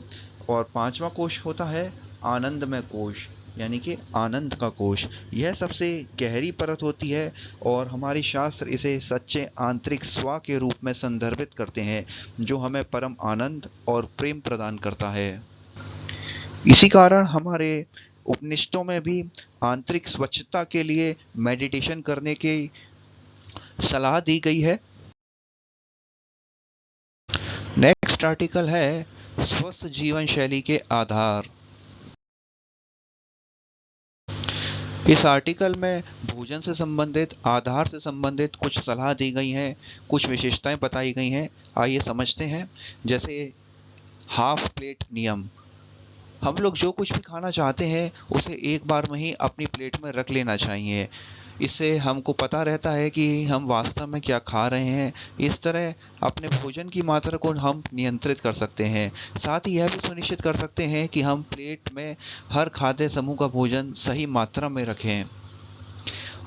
[SPEAKER 1] और पांचवा कोश होता है आनंदमय कोश, यानी कि आनंद का कोश। यह सबसे गहरी परत होती है और हमारे शास्त्र इसे सच्चे आंतरिक स्व के रूप में संदर्भित करते हैं, जो हमें परम आनंद और प्रेम प्रदान करता है। इसी कारण हमारे उपनिषदों में भी आंतरिक स्वच्छता के लिए मेडिटेशन करने की सलाह दी गई है। नेक्स्ट आर्टिकल है स्वस्थ जीवन शैली के आधार। इस आर्टिकल में भोजन से संबंधित, आधार से संबंधित कुछ सलाह दी गई हैं, कुछ विशेषताएं बताई गई हैं। आइए समझते हैं। जैसे हाफ प्लेट नियम। हम लोग जो कुछ भी खाना चाहते हैं उसे एक बार में ही अपनी प्लेट में रख लेना चाहिए। इससे हमको पता रहता है कि हम वास्तव में क्या खा रहे हैं। इस तरह अपने भोजन की मात्रा को हम नियंत्रित कर सकते हैं। साथ ही यह भी सुनिश्चित कर सकते हैं कि हम प्लेट में हर खाद्य समूह का भोजन सही मात्रा में रखें।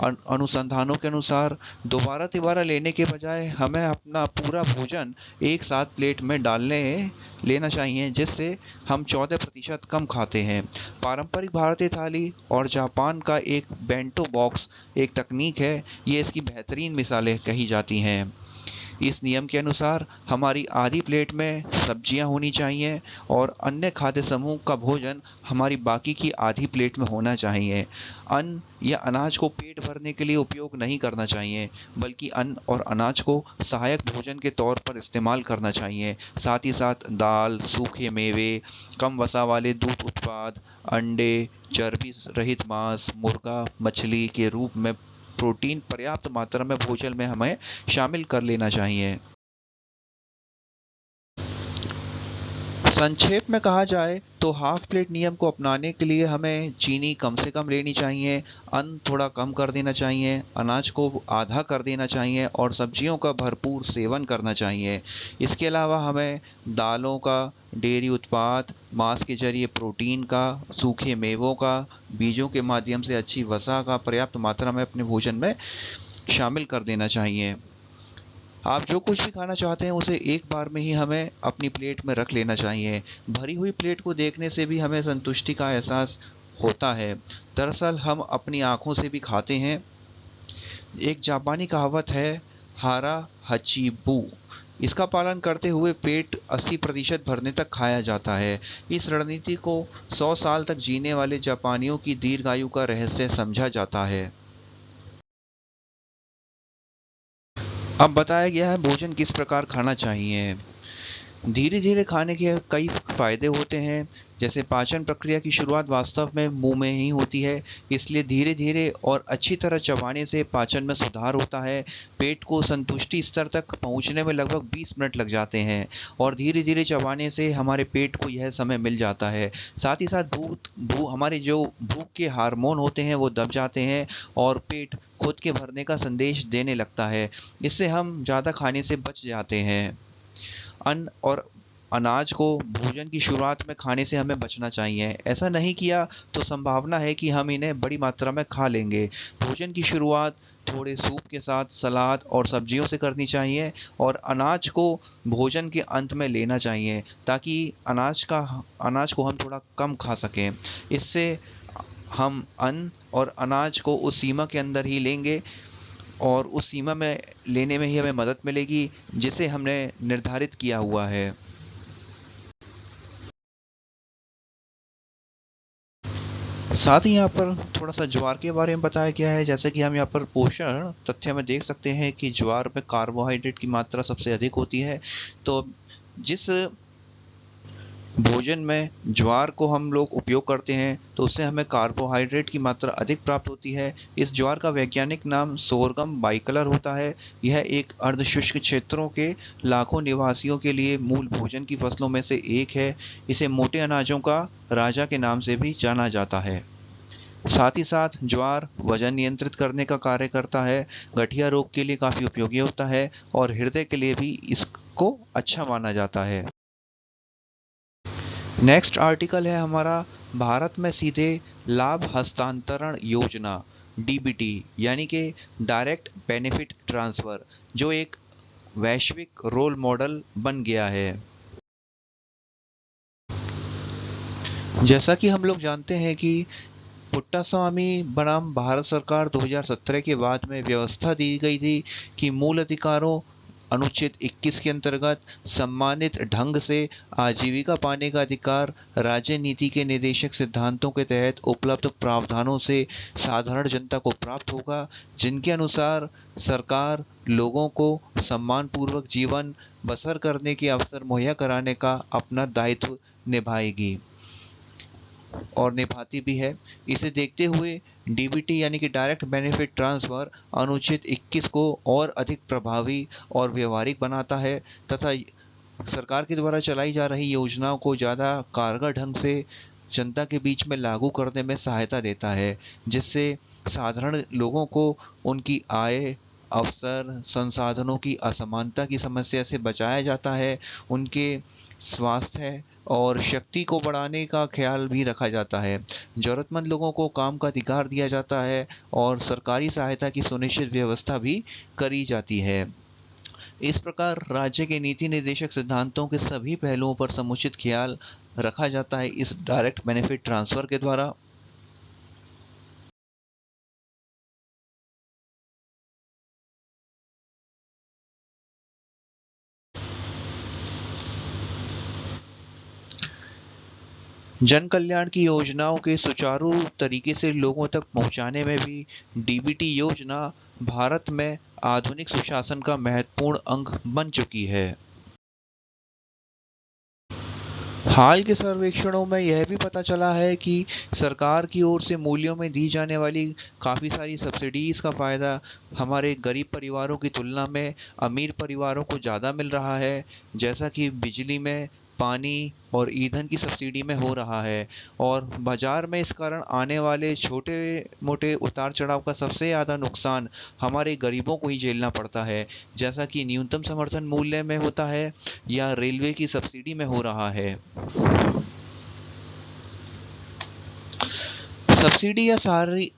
[SPEAKER 1] अनुसंधानों के अनुसार दोबारा तिबारा लेने के बजाय हमें अपना पूरा भोजन एक साथ प्लेट में लेना चाहिए, जिससे हम 14% कम खाते हैं। पारंपरिक भारतीय थाली और जापान का एक बेंटो बॉक्स एक तकनीक है, ये इसकी बेहतरीन मिसालें कही जाती हैं। इस नियम के अनुसार हमारी आधी प्लेट में सब्जियां होनी चाहिए और अन्य खाद्य समूह का भोजन हमारी बाकी की आधी प्लेट में होना चाहिए। अन्न या अनाज को पेट भरने के लिए उपयोग नहीं करना चाहिए, बल्कि अन्न और अनाज को सहायक भोजन के तौर पर इस्तेमाल करना चाहिए। साथ ही साथ दाल, सूखे मेवे, कम वसा वाले दूध उत्पाद, अंडे, चर्बी रहित मांस, मुर्गा, मछली के रूप में प्रोटीन पर्याप्त मात्रा में भोजन में हमें शामिल कर लेना चाहिए। संक्षेप में कहा जाए तो हाफ प्लेट नियम को अपनाने के लिए हमें चीनी कम से कम लेनी चाहिए, अन्न थोड़ा कम कर देना चाहिए, अनाज को आधा कर देना चाहिए और सब्जियों का भरपूर सेवन करना चाहिए। इसके अलावा हमें दालों का, डेयरी उत्पाद, मांस के जरिए प्रोटीन का, सूखे मेवों का, बीजों के माध्यम से अच्छी वसा का पर्याप्त मात्रा में अपने भोजन में शामिल कर देना चाहिए। आप जो कुछ भी खाना चाहते हैं उसे एक बार में ही हमें अपनी प्लेट में रख लेना चाहिए। भरी हुई प्लेट को देखने से भी हमें संतुष्टि का एहसास होता है। दरअसल हम अपनी आंखों से भी खाते हैं। एक जापानी कहावत है, हारा हचीबू। इसका पालन करते हुए पेट 80% भरने तक खाया जाता है। इस रणनीति को 100 साल तक जीने वाले जापानियों की दीर्घायु का रहस्य समझा जाता है। अब बताया गया है भोजन किस प्रकार खाना चाहिए। धीरे धीरे खाने के कई फायदे होते हैं। जैसे पाचन प्रक्रिया की शुरुआत वास्तव में मुंह में ही होती है, इसलिए धीरे धीरे और अच्छी तरह चबाने से पाचन में सुधार होता है। पेट को संतुष्टि स्तर तक पहुंचने में लगभग 20 मिनट लग जाते हैं, और धीरे धीरे चबाने से हमारे पेट को यह समय मिल जाता है। साथ ही साथ हमारे जो भूख के हार्मोन होते हैं वो दब जाते हैं, और पेट खुद के भरने का संदेश देने लगता है। इससे हम ज़्यादा खाने से बच जाते हैं। अन्न और अनाज को भोजन की शुरुआत में खाने से हमें बचना चाहिए। ऐसा नहीं किया तो संभावना है कि हम इन्हें बड़ी मात्रा में खा लेंगे। भोजन की शुरुआत थोड़े सूप के साथ, सलाद और सब्जियों से करनी चाहिए, और अनाज को भोजन के अंत में लेना चाहिए, ताकि अनाज को हम थोड़ा कम खा सकें। इससे हम अन्न और अनाज को उस सीमा के अंदर ही लेंगे, और उस सीमा में लेने में ही हमें मदद मिलेगी जिसे हमने निर्धारित किया हुआ है। साथ ही यहाँ पर थोड़ा सा ज्वार के बारे में बताया गया है। जैसे कि हम यहाँ पर पोषण तथ्य में देख सकते हैं कि ज्वार में कार्बोहाइड्रेट की मात्रा सबसे अधिक होती है। तो जिस भोजन में ज्वार को हम लोग उपयोग करते हैं तो उससे हमें कार्बोहाइड्रेट की मात्रा अधिक प्राप्त होती है। इस ज्वार का वैज्ञानिक नाम सोरगम बाइकलर होता है। यह एक अर्धशुष्क क्षेत्रों के लाखों निवासियों के लिए मूल भोजन की फसलों में से एक है। इसे मोटे अनाजों का राजा के नाम से भी जाना जाता है। साथ ही साथ ज्वार वजन नियंत्रित करने का कार्य करता है, गठिया रोग के लिए काफ़ी उपयोगी होता है, और हृदय के लिए भी इसको अच्छा माना जाता है। नेक्स्ट आर्टिकल है हमारा, भारत में सीधे लाभ हस्तांतरण योजना, डीबीटी, यानी कि डायरेक्ट बेनिफिट ट्रांसफ़र, जो एक वैश्विक रोल मॉडल बन गया है। जैसा कि हम लोग जानते हैं कि पुट्टास्वामी बनाम भारत सरकार 2017 के बाद में व्यवस्था दी गई थी कि मूल अधिकारों अनुच्छेद 21 के अंतर्गत सम्मानित ढंग से आजीविका पाने का अधिकार राज्य नीति के निर्देशक सिद्धांतों के तहत उपलब्ध प्रावधानों से साधारण जनता को प्राप्त होगा, जिनके अनुसार सरकार लोगों को सम्मानपूर्वक जीवन बसर करने के अवसर मुहैया कराने का अपना दायित्व निभाएगी और निभाती भी है। इसे देखते हुए डीबीटी यानी कि डायरेक्ट बेनिफिट ट्रांसफ़र अनुच्छेद 21 को और अधिक प्रभावी और व्यवहारिक बनाता है, तथा सरकार के द्वारा चलाई जा रही योजनाओं को ज़्यादा कारगर ढंग से जनता के बीच में लागू करने में सहायता देता है, जिससे साधारण लोगों को उनकी आय, अवसर, संसाधनों की असमानता की समस्या से बचाया जाता है। उनके स्वास्थ्य और शक्ति को बढ़ाने का ख्याल भी रखा जाता है। ज़रूरतमंद लोगों को काम का अधिकार दिया जाता है, और सरकारी सहायता की सुनिश्चित व्यवस्था भी करी जाती है। इस प्रकार राज्य के नीति निर्देशक सिद्धांतों के सभी पहलुओं पर समुचित ख्याल रखा जाता है इस डायरेक्ट बेनिफिट ट्रांसफ़र के द्वारा। जन कल्याण की योजनाओं के सुचारू तरीके से लोगों तक पहुंचाने में भी डीबीटी योजना भारत में आधुनिक सुशासन का महत्वपूर्ण अंग बन चुकी है। हाल के सर्वेक्षणों में यह भी पता चला है कि सरकार की ओर से मूल्यों में दी जाने वाली काफ़ी सारी सब्सिडीज़ का फ़ायदा हमारे गरीब परिवारों की तुलना में अमीर परिवारों को ज़्यादा मिल रहा है। जैसा कि बिजली में, पानी और ईंधन की सब्सिडी में हो रहा है, और बाज़ार में इस कारण आने वाले छोटे मोटे उतार चढ़ाव का सबसे ज़्यादा नुकसान हमारे गरीबों को ही झेलना पड़ता है, जैसा कि न्यूनतम समर्थन मूल्य में होता है या रेलवे की सब्सिडी में हो रहा है। सब्सिडी या सारी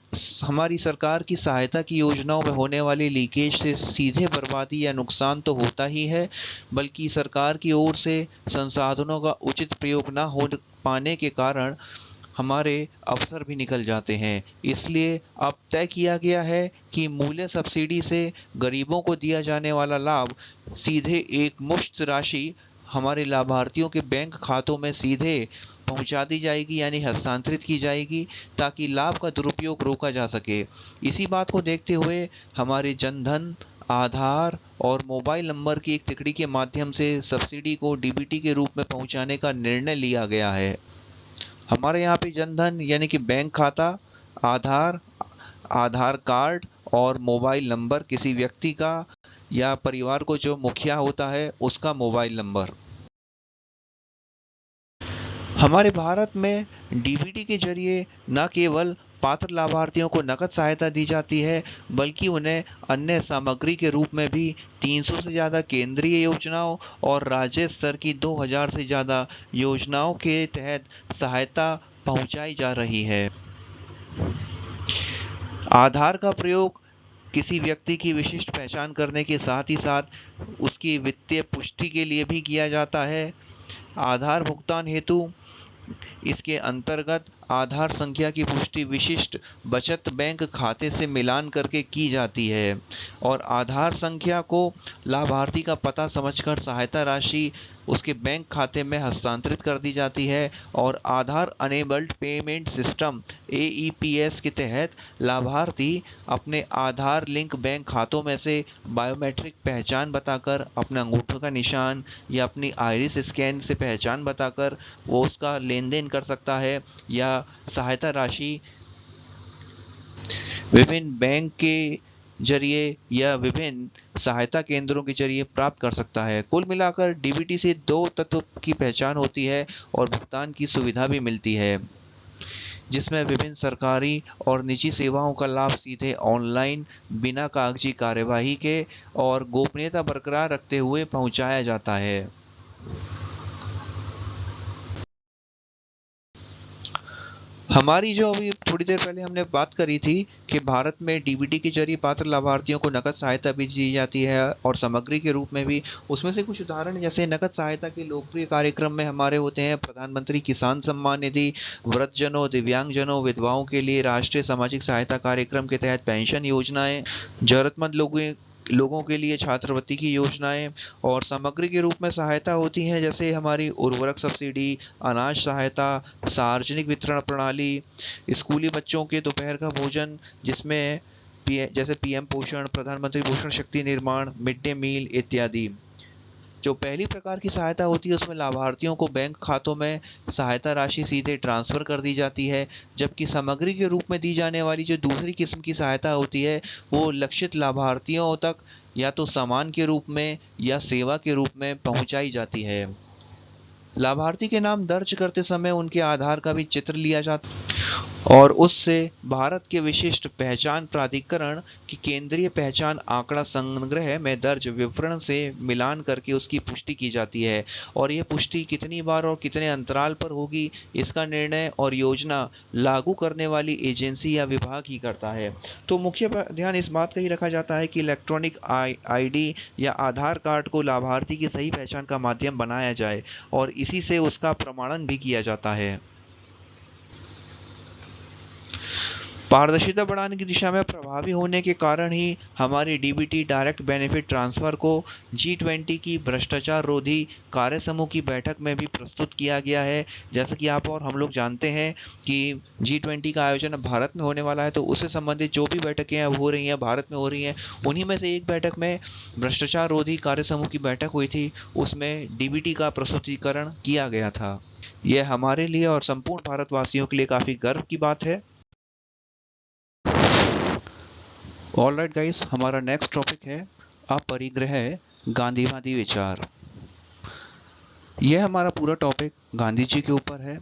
[SPEAKER 1] हमारी सरकार की सहायता की योजनाओं में होने वाली लीकेज से सीधे बर्बादी या नुकसान तो होता ही है, बल्कि सरकार की ओर से संसाधनों का उचित प्रयोग न हो पाने के कारण हमारे अवसर भी निकल जाते हैं। इसलिए अब तय किया गया है कि मूल्य सब्सिडी से गरीबों को दिया जाने वाला लाभ सीधे एक मुश्त राशि हमारे लाभार्थियों के बैंक खातों में सीधे पहुंचा दी जाएगी, यानी हस्तांतरित की जाएगी, ताकि लाभ का दुरुपयोग रोका जा सके। इसी बात को देखते हुए हमारे जनधन,
[SPEAKER 2] आधार और मोबाइल नंबर की एक तिकड़ी के माध्यम से सब्सिडी को डीबीटी के रूप में पहुंचाने का निर्णय लिया गया है। हमारे यहाँ पे जनधन यानी कि बैंक खाता, आधार, आधार कार्ड और मोबाइल नंबर किसी व्यक्ति का या परिवार को जो मुखिया होता है उसका मोबाइल नंबर। हमारे भारत में डीबीटी के जरिए न केवल पात्र लाभार्थियों को नकद सहायता दी जाती है, बल्कि उन्हें अन्य सामग्री के रूप में भी 300 से ज़्यादा केंद्रीय योजनाओं और राज्य स्तर की 2000 से ज़्यादा योजनाओं के तहत सहायता पहुंचाई जा रही है। आधार का प्रयोग किसी व्यक्ति की विशिष्ट पहचान करने के साथ ही साथ उसकी वित्तीय पुष्टि के लिए भी किया जाता है। आधार भुगतान हेतु इसके अंतर्गत आधार संख्या की पुष्टि विशिष्ट बचत बैंक खाते से मिलान करके की जाती है और आधार संख्या को लाभार्थी का पता समझकर सहायता राशि उसके बैंक खाते में हस्तांतरित कर दी जाती है और आधार अनेबल्ड पेमेंट सिस्टम AEPS के तहत लाभार्थी अपने आधार लिंक बैंक खातों में से बायोमेट्रिक पहचान बताकर अपना अंगूठे का निशान या अपनी आइरिस स्कैन से पहचान बताकर वो उसका लेन देन कर सकता है या सहायता राशि विभिन्न बैंक के जरिए या विभिन्न सहायता केंद्रों के जरिए प्राप्त कर सकता है। कुल मिलाकर डीबीटी से 2 तत्व की पहचान होती है और भुगतान की सुविधा भी मिलती है, जिसमें विभिन्न सरकारी और निजी सेवाओं का लाभ सीधे ऑनलाइन बिना कागजी कार्यवाही के और गोपनीयता बरकरार रखते हुए पहुंचाया जाता है। हमारी जो अभी थोड़ी देर पहले हमने बात करी थी कि भारत में डीबीटी के जरिए पात्र लाभार्थियों को नकद सहायता भी दी जाती है और सामग्री के रूप में भी। उसमें से कुछ उदाहरण जैसे नकद सहायता के लोकप्रिय कार्यक्रम में हमारे होते हैं प्रधानमंत्री किसान सम्मान निधि, वृद्धजनों, दिव्यांगजनों, विधवाओं के लिए राष्ट्रीय सामाजिक सहायता कार्यक्रम के तहत पेंशन योजनाएं, जरूरतमंद लोगों के लिए छात्रवृत्ति की योजनाएं और सामग्री के रूप में सहायता होती हैं जैसे हमारी उर्वरक सब्सिडी, अनाज सहायता, सार्वजनिक वितरण प्रणाली, स्कूली बच्चों के दोपहर का भोजन जिसमें जैसे पीएम पोषण, प्रधानमंत्री पोषण शक्ति निर्माण, मिड डे मील इत्यादि। जो पहली प्रकार की सहायता होती है उसमें लाभार्थियों को बैंक खातों में सहायता राशि सीधे ट्रांसफ़र कर दी जाती है, जबकि सामग्री के रूप में दी जाने वाली जो दूसरी किस्म की सहायता होती है वो लक्षित लाभार्थियों तक या तो सामान के रूप में या सेवा के रूप में पहुंचाई जाती है। लाभार्थी के नाम दर्ज करते समय उनके आधार का भी चित्र लिया जाता और उससे भारत के विशिष्ट पहचान प्राधिकरण की केंद्रीय पहचान आंकड़ा संग्रह में दर्ज विवरण से मिलान करके उसकी पुष्टि की जाती है और यह पुष्टि कितनी बार और कितने अंतराल पर होगी इसका निर्णय और योजना लागू करने वाली एजेंसी या विभाग ही करता है। तो मुख्य ध्यान इस बात का ही रखा जाता है कि इलेक्ट्रॉनिक आईडी या आधार कार्ड को लाभार्थी की सही पहचान का माध्यम बनाया जाए और इसी से उसका प्रमाणन भी किया जाता है। पारदर्शिता बढ़ाने की दिशा में प्रभावी होने के कारण ही हमारी डीबीटी डायरेक्ट बेनिफिट ट्रांसफर को G20 की भ्रष्टाचार रोधी कार्य समूह की बैठक में भी प्रस्तुत किया गया है। जैसा कि आप और हम लोग जानते हैं कि G20 का आयोजन भारत में होने वाला है, तो उससे संबंधित जो भी बैठकें हो रही हैं भारत में हो रही हैं, उन्हीं में से एक बैठक में भ्रष्टाचार रोधी कार्य समूह की बैठक हुई थी, उसमें डीबीटी का प्रस्तुतिकरण किया गया था। यह हमारे लिए और संपूर्ण भारतवासियों के लिए काफ़ी गर्व की बात है। ऑल राइट गाइस, हमारा नेक्स्ट टॉपिक है अपरिग्रह गांधीवादी विचार। यह हमारा पूरा टॉपिक गांधी जी के ऊपर है।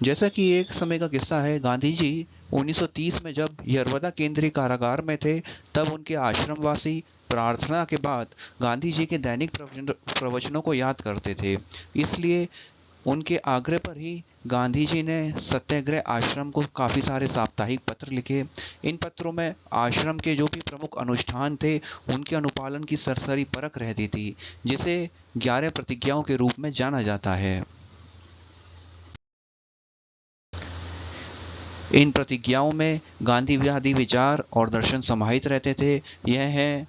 [SPEAKER 2] जैसा कि एक समय का किस्सा है, गांधी जी 1930 में जब यरवदा केंद्रीय कारागार में थे तब उनके आश्रमवासी प्रार्थना के बाद गांधी जी के दैनिक प्रवचनों को याद करते थे। इसलिए उनके आग्रह पर ही गांधी जी ने सत्याग्रह आश्रम को काफ़ी सारे साप्ताहिक पत्र लिखे। इन पत्रों में आश्रम के जो भी प्रमुख अनुष्ठान थे उनके अनुपालन की सरसरी परख रहती थी, जिसे 11 प्रतिज्ञाओं के रूप में जाना जाता है। इन प्रतिज्ञाओं में गांधीवादी विचार और दर्शन समाहित रहते थे। यह है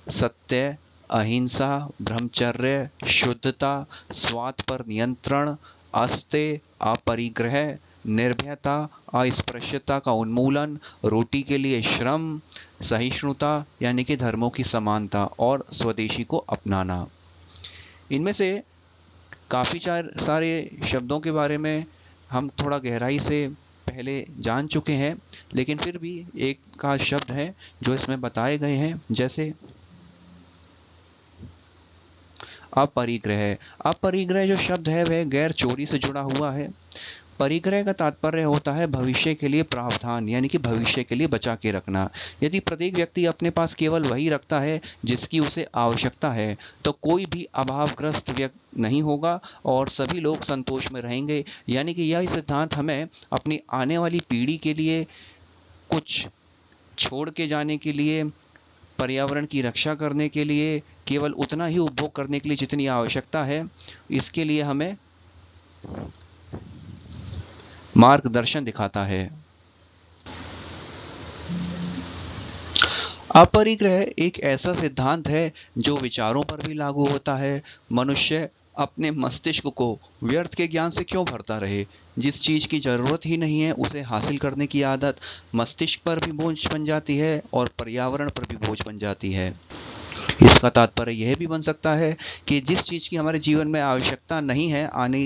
[SPEAKER 2] सत्य, अहिंसा, ब्रह्मचर्य, शुद्धता, स्वार्थ पर नियंत्रण, अस्तेय, अपरिग्रह,
[SPEAKER 1] निर्भयता, अस्पृश्यता का उन्मूलन, रोटी के लिए श्रम, सहिष्णुता यानी कि धर्मों की समानता और स्वदेशी को अपनाना। इनमें से काफ़ी सारे शब्दों के बारे में हम थोड़ा गहराई से पहले जान चुके हैं, लेकिन फिर भी एक का शब्द है जो इसमें बताए गए हैं, जैसे अपरिग्रह। अपरिग्रह जो शब्द है वह गैर चोरी से जुड़ा हुआ है। परिग्रह का तात्पर्य होता है भविष्य के लिए प्रावधान, यानी कि भविष्य के लिए बचा के रखना। यदि प्रत्येक व्यक्ति अपने पास केवल वही रखता है जिसकी उसे आवश्यकता है, तो कोई भी अभावग्रस्त व्यक्ति नहीं होगा और सभी लोग संतोष में रहेंगे। यानी कि यह सिद्धांत हमें अपनी आने वाली पीढ़ी के लिए कुछ छोड़ के जाने के लिए, पर्यावरण की रक्षा करने के लिए, केवल उतना ही उपभोग करने के लिए जितनी आवश्यकता है, इसके लिए हमें मार्गदर्शन दिखाता है। अपरिग्रह एक ऐसा सिद्धांत है जो विचारों पर भी लागू होता है। मनुष्य अपने मस्तिष्क को व्यर्थ के ज्ञान से क्यों भरता रहे? जिस चीज की जरूरत ही नहीं है उसे हासिल करने की आदत मस्तिष्क पर भी बोझ बन जाती है और पर्यावरण पर भी बोझ बन जाती है। इसका तात्पर्य यह भी बन सकता है कि जिस चीज़ की हमारे जीवन में आवश्यकता नहीं है आने,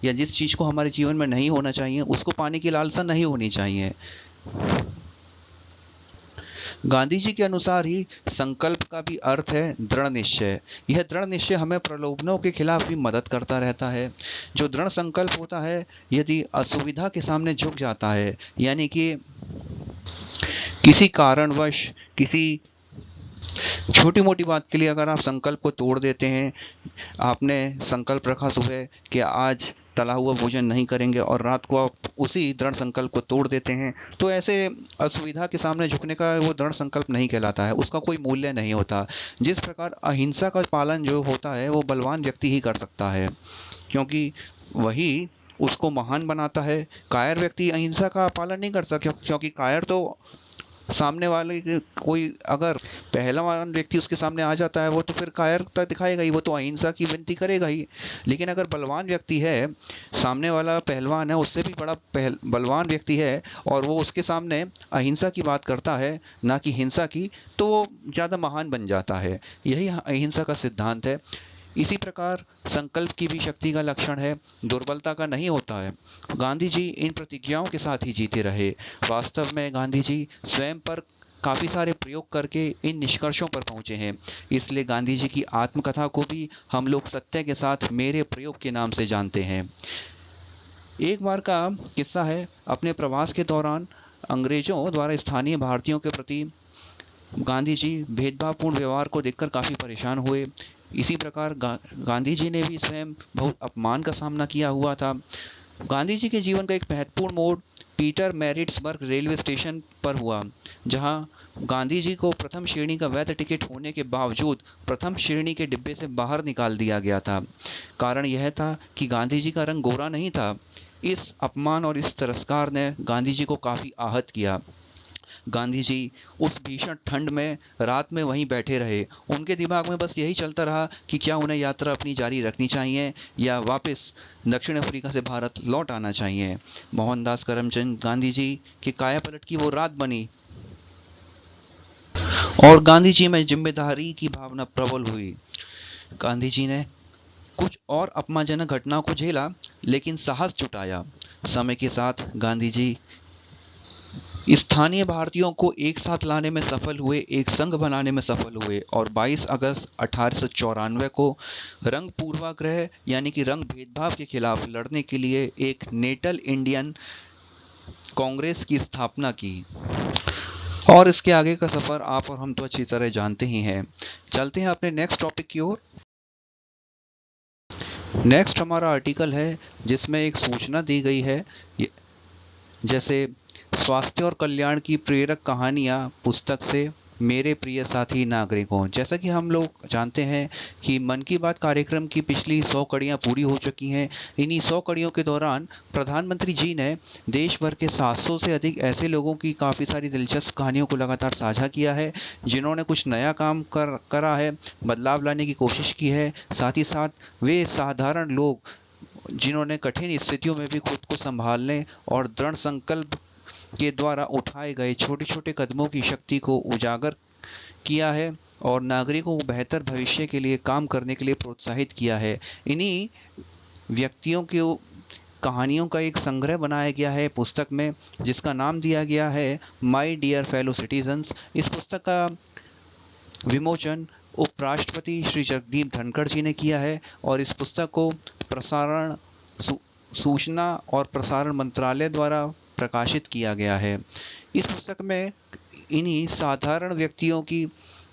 [SPEAKER 1] या जिस चीज़ को हमारे जीवन में नहीं होना चाहिए, उसको पाने की लालसा नहीं होनी चाहिए। गांधी जी के अनुसार ही संकल्प का भी अर्थ है दृढ़ निश्चय। यह दृढ़ निश्चय हमें प्रलोभनों के खिलाफ भी मदद करता रहता है। जो दृढ़ संकल्प होता है, यदि असुविधा के सामने झुक जाता है, यानी कि किसी कारणवश, किसी छोटी मोटी बात के लिए अगर आप संकल्प को तोड़ देते हैं, आपने संकल्प रखा सुबह कि आज तला हुआ भोजन नहीं करेंगे और रात को आप उसी दृढ़ संकल्प को तोड़ देते हैं, तो ऐसे असुविधा के सामने झुकने का वो दृढ़ संकल्प नहीं कहलाता है, उसका कोई मूल्य नहीं होता। जिस प्रकार अहिंसा का पालन जो होता है वो बलवान व्यक्ति ही कर सकता है, क्योंकि वही उसको महान बनाता है। कायर व्यक्ति अहिंसा का पालन नहीं कर सकता, क्योंकि कायर तो सामने वाले कोई अगर पहलवान व्यक्ति उसके सामने आ जाता है, वो तो फिर कायरता दिखाएगा ही, वो तो अहिंसा की विनती करेगा ही। लेकिन अगर बलवान व्यक्ति है, सामने वाला पहलवान है, उससे भी बड़ा बलवान व्यक्ति है, और वो उसके सामने अहिंसा की बात करता है ना कि हिंसा की, तो वो ज़्यादा महान बन जाता है। यही अहिंसा का सिद्धांत है। इसी प्रकार संकल्प की भी शक्ति का लक्षण है, दुर्बलता का नहीं होता है। गांधी जी इन प्रतिज्ञाओं के साथ ही जीते रहे। वास्तव में गांधी जी स्वयं पर काफ़ी सारे प्रयोग करके इन निष्कर्षों पर पहुंचे हैं। इसलिए गांधी जी की आत्मकथा को भी हम लोग सत्य के साथ मेरे प्रयोग के नाम से जानते हैं। एक बार का किस्सा है, अपने प्रवास के दौरान अंग्रेजों द्वारा स्थानीय भारतीयों के प्रति गांधी जी भेदभावपूर्ण व्यवहार को देखकर काफ़ी परेशान हुए। इसी प्रकार गांधी जी ने भी स्वयं बहुत अपमान का सामना किया हुआ था। गांधी जी के जीवन का एक महत्वपूर्ण मोड़ पीटर मैरिट्सबर्ग रेलवे स्टेशन पर हुआ, जहां गांधी जी को प्रथम श्रेणी का वैध टिकट होने के बावजूद प्रथम श्रेणी के डिब्बे से बाहर निकाल दिया गया था। कारण यह था कि गांधी जी का रंग गोरा नहीं था। इस अपमान और इस तिरस्कार ने गांधी जी को काफ़ी आहत किया। गांधी जी उस भीषण ठंड में रात में वहीं बैठे रहे। उनके दिमाग में बस यही चलता रहा कि क्या उन्हें यात्रा अपनी जारी रखनी चाहिए या वापस दक्षिण अफ्रीका से भारत लौट आना चाहिए। मोहनदास करमचंद गांधी जी की कायापलट की वो रात बनी और गांधी जी में जिम्मेदारी की भावना प्रबल हुई। गांधी जी ने कुछ और अपमानजनक घटनाओं को झेला, लेकिन साहस जुटाया। समय के साथ गांधी जी स्थानीय भारतीयों को एक साथ लाने में सफल हुए, एक संघ बनाने में सफल हुए, और 22 अगस्त 1894 को रंग पूर्वाग्रह यानी कि रंग भेदभाव के खिलाफ लड़ने के लिए एक नेटल इंडियन कांग्रेस की स्थापना की। और इसके आगे का सफ़र आप और हम तो अच्छी तरह जानते ही हैं। चलते हैं अपने नेक्स्ट टॉपिक की ओर। नेक्स्ट हमारा आर्टिकल है जिसमें एक सूचना दी गई है, जैसे स्वास्थ्य और कल्याण की प्रेरक कहानियाँ पुस्तक से मेरे प्रिय साथी नागरिकों। जैसा कि हम लोग जानते हैं कि मन की बात कार्यक्रम की पिछली 100 कड़ियाँ पूरी हो चुकी हैं। इन्हीं 100 कड़ियों के दौरान प्रधानमंत्री जी ने देश भर के 700 से अधिक ऐसे लोगों की काफ़ी सारी दिलचस्प कहानियों को लगातार साझा किया है, जिन्होंने कुछ नया काम करा है, बदलाव लाने की कोशिश की है। साथ ही साथ वे साधारण लोग
[SPEAKER 2] जिन्होंने कठिन स्थितियों में भी खुद को संभालने और दृढ़ संकल्प के द्वारा उठाए गए छोटे छोटे कदमों की शक्ति को उजागर किया है और नागरिकों को बेहतर भविष्य के लिए काम करने के लिए प्रोत्साहित किया है। इन्हीं व्यक्तियों की कहानियों का एक संग्रह बनाया गया है पुस्तक में, जिसका नाम दिया गया है माय डियर फेलो सिटीजन्स। इस पुस्तक का विमोचन उपराष्ट्रपति श्री जगदीप धनखड़ जी ने किया है और इस पुस्तक को सूचना और प्रसारण मंत्रालय द्वारा प्रकाशित किया गया है। इस पुस्तक में इन्हीं साधारण व्यक्तियों की,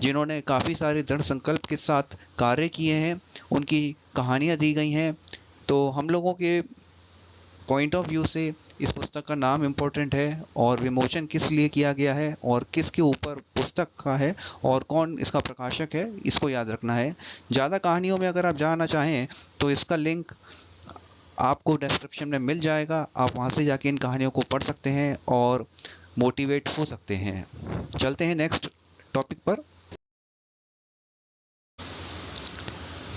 [SPEAKER 2] जिन्होंने काफ़ी सारे दृढ़ संकल्प के साथ कार्य किए हैं, उनकी कहानियाँ दी गई हैं। तो हम लोगों के पॉइंट ऑफ व्यू से इस पुस्तक का नाम इम्पोर्टेंट है और विमोचन किस लिए किया गया है और किसके ऊपर पुस्तक का है और कौन इसका प्रकाशक है, इसको याद रखना है। ज़्यादा कहानियों में अगर आप जानना चाहें तो इसका लिंक आपको डिस्क्रिप्शन में मिल जाएगा, आप वहाँ से जाके इन कहानियों को पढ़ सकते हैं और मोटिवेट हो सकते हैं। चलते हैं नेक्स्ट टॉपिक पर।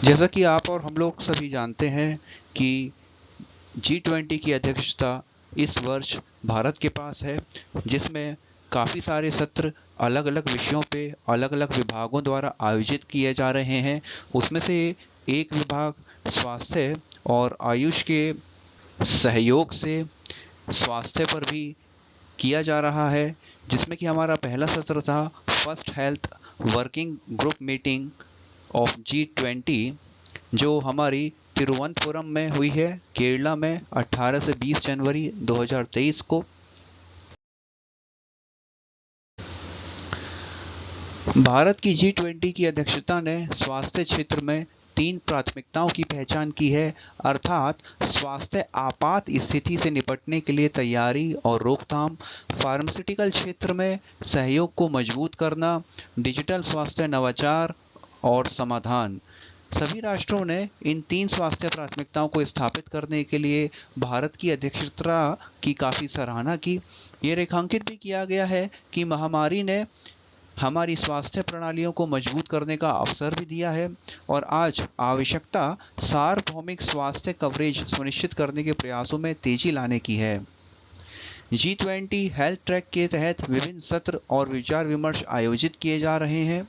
[SPEAKER 2] जैसा कि आप और हम लोग सभी जानते हैं कि G20 की अध्यक्षता इस वर्ष भारत के पास है, जिसमें काफ़ी सारे सत्र अलग अलग विषयों पे अलग अलग विभागों द्वारा आयोजित किए जा रहे हैं। उसमें से एक विभाग स्वास्थ्य और आयुष के सहयोग से स्वास्थ्य पर भी किया जा रहा है, जिसमें कि हमारा पहला सत्र था first health working group meeting of G20, जो हमारी तिरुवनंतपुरम में हुई है, केरला में 18 से 20 जनवरी 2023 को। भारत की G20 की अध्यक्षता ने स्वास्थ्य क्षेत्र में 3 प्राथमिकताओं की पहचान की है, अर्थात स्वास्थ्य आपात स्थिति से निपटने के लिए तैयारी और रोकथाम, फार्मास्यूटिकल क्षेत्र में सहयोग को मजबूत करना, डिजिटल स्वास्थ्य नवाचार और समाधान। सभी राष्ट्रों ने इन 3 स्वास्थ्य प्राथमिकताओं को स्थापित करने के लिए भारत की अध्यक्षता की काफ़ी सराहना की। ये रेखांकित भी किया गया है कि महामारी ने हमारी स्वास्थ्य प्रणालियों को मजबूत करने का अवसर भी दिया है और आज आवश्यकता सार्वभौमिक स्वास्थ्य कवरेज सुनिश्चित करने के प्रयासों में तेजी लाने की है। G20 हेल्थ ट्रैक के तहत विभिन्न सत्र और विचार विमर्श आयोजित किए जा रहे हैं।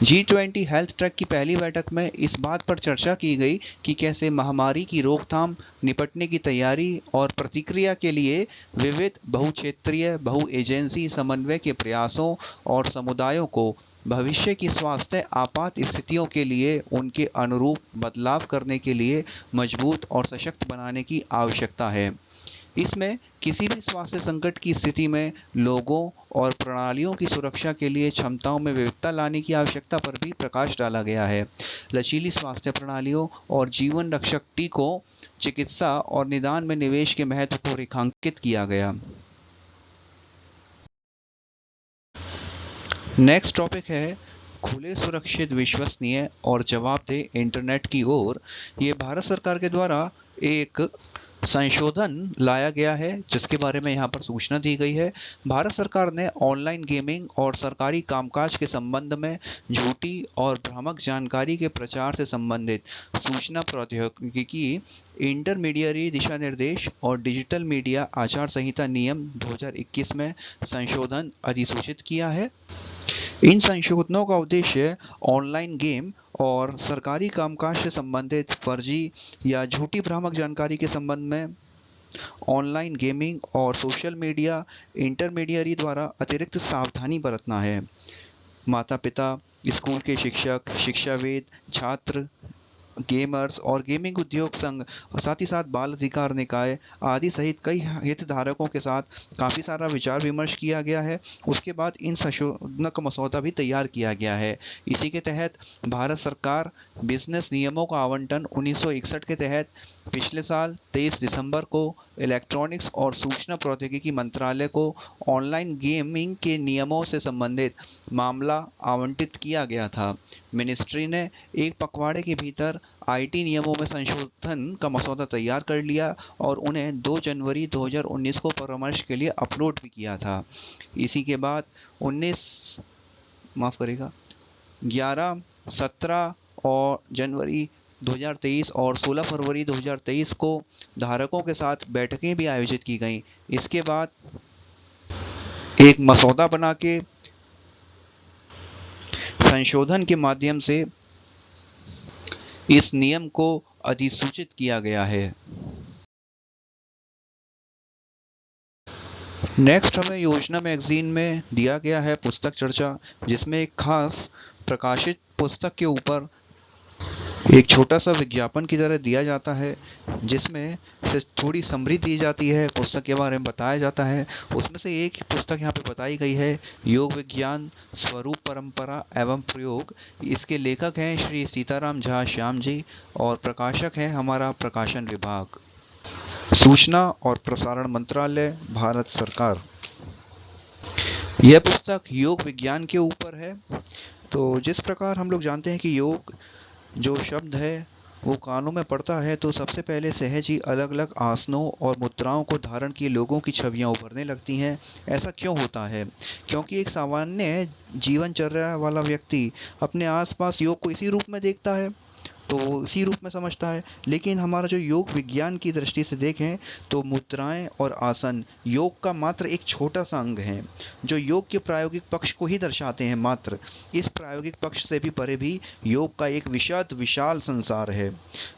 [SPEAKER 2] G20 हेल्थ ट्रैक की पहली बैठक में इस बात पर चर्चा की गई कि कैसे महामारी की रोकथाम, निपटने की तैयारी और प्रतिक्रिया के लिए विविध बहुक्षेत्रीय बहु एजेंसी समन्वय के प्रयासों और समुदायों को भविष्य की स्वास्थ्य आपात स्थितियों के लिए उनके अनुरूप बदलाव करने के लिए मजबूत और सशक्त बनाने की आवश्यकता है। इसमें किसी भी स्वास्थ्य संकट की स्थिति में लोगों और प्रणालियों की सुरक्षा के लिए क्षमताओं में विविधता लाने की आवश्यकता पर भी प्रकाश डाला गया है। लचीली स्वास्थ्य प्रणालियों और जीवन रक्षक टीकों, चिकित्सा और निदान में निवेश के महत्व को रेखांकित किया गया। नेक्स्ट टॉपिक है खुले, सुरक्षित, विश्वसनीय और जवाबदेह इंटरनेट की ओर। ये भारत सरकार के द्वारा एक संशोधन लाया गया है, जिसके बारे में यहाँ पर सूचना दी गई है। भारत सरकार ने ऑनलाइन गेमिंग और सरकारी कामकाज के संबंध में झूठी और भ्रामक जानकारी के प्रचार से संबंधित सूचना प्रौद्योगिकी, इंटरमीडियरी दिशा निर्देश और डिजिटल मीडिया आचार संहिता नियम 2021 में संशोधन अधिसूचित किया है। इन संशोधनों का उद्देश्य ऑनलाइन गेम और सरकारी कामकाज से संबंधित फर्जी या झूठी भ्रामक जानकारी के संबंध में ऑनलाइन गेमिंग और सोशल मीडिया इंटरमीडियरी द्वारा अतिरिक्त सावधानी बरतना है। माता पिता, स्कूल के शिक्षक, शिक्षाविद, छात्र, गेमर्स और गेमिंग उद्योग संघ, साथ ही साथ बाल अधिकार निकाय आदि सहित कई हितधारकों के साथ काफ़ी सारा विचार विमर्श किया गया है। उसके बाद इन संशोधनों का मसौदा भी तैयार किया गया है। इसी के तहत भारत सरकार बिजनेस नियमों का आवंटन 1961 के तहत पिछले साल 23 दिसंबर को इलेक्ट्रॉनिक्स और सूचना प्रौद्योगिकी मंत्रालय को ऑनलाइन गेमिंग के नियमों से संबंधित मामला आवंटित किया गया था। मिनिस्ट्री ने एक पखवाड़े के भीतर आईटी नियमों में संशोधन का मसौदा तैयार कर लिया और उन्हें 2 जनवरी 2019 को परामर्श के लिए अपलोड भी किया था। इसी के बाद 11, 17 और जनवरी 2023 और 16 फरवरी 2023 को धारकों के साथ बैठकें भी आयोजित की गईं। इसके बाद एक मसौदा बना के संशोधन के माध्यम से इस नियम को अधिसूचित किया गया है। नेक्स्ट हमें योजना मैगजीन में दिया गया है पुस्तक चर्चा, जिसमें एक खास प्रकाशित पुस्तक के ऊपर एक छोटा सा विज्ञापन की तरह दिया जाता है, जिसमें से थोड़ी समरी दी जाती है, पुस्तक के बारे में बताया जाता है। उसमें से एक पुस्तक यहाँ पे बताई गई है, योग विज्ञान स्वरूप परंपरा एवं प्रयोग। इसके लेखक हैं श्री सीताराम झा श्याम जी और प्रकाशक है हमारा प्रकाशन विभाग, सूचना और प्रसारण मंत्रालय, भारत सरकार। यह पुस्तक योग विज्ञान के ऊपर है। तो जिस प्रकार हम लोग जानते हैं कि योग जो शब्द है वो कानों में पड़ता है तो सबसे पहले सहज ही अलग अलग आसनों और मुद्राओं को धारण किए लोगों की छवियां उभरने लगती हैं। ऐसा क्यों होता है? क्योंकि एक सामान्य जीवनचर्या वाला व्यक्ति अपने आसपास योग को इसी रूप में देखता है, तो वो इसी रूप में समझता है। लेकिन हमारा जो योग विज्ञान की दृष्टि से देखें तो मुद्राएं और आसन योग का मात्र एक छोटा सा अंग है, जो योग के प्रायोगिक पक्ष को ही दर्शाते हैं। मात्र इस प्रायोगिक पक्ष से भी परे भी योग का एक विशाल संसार है,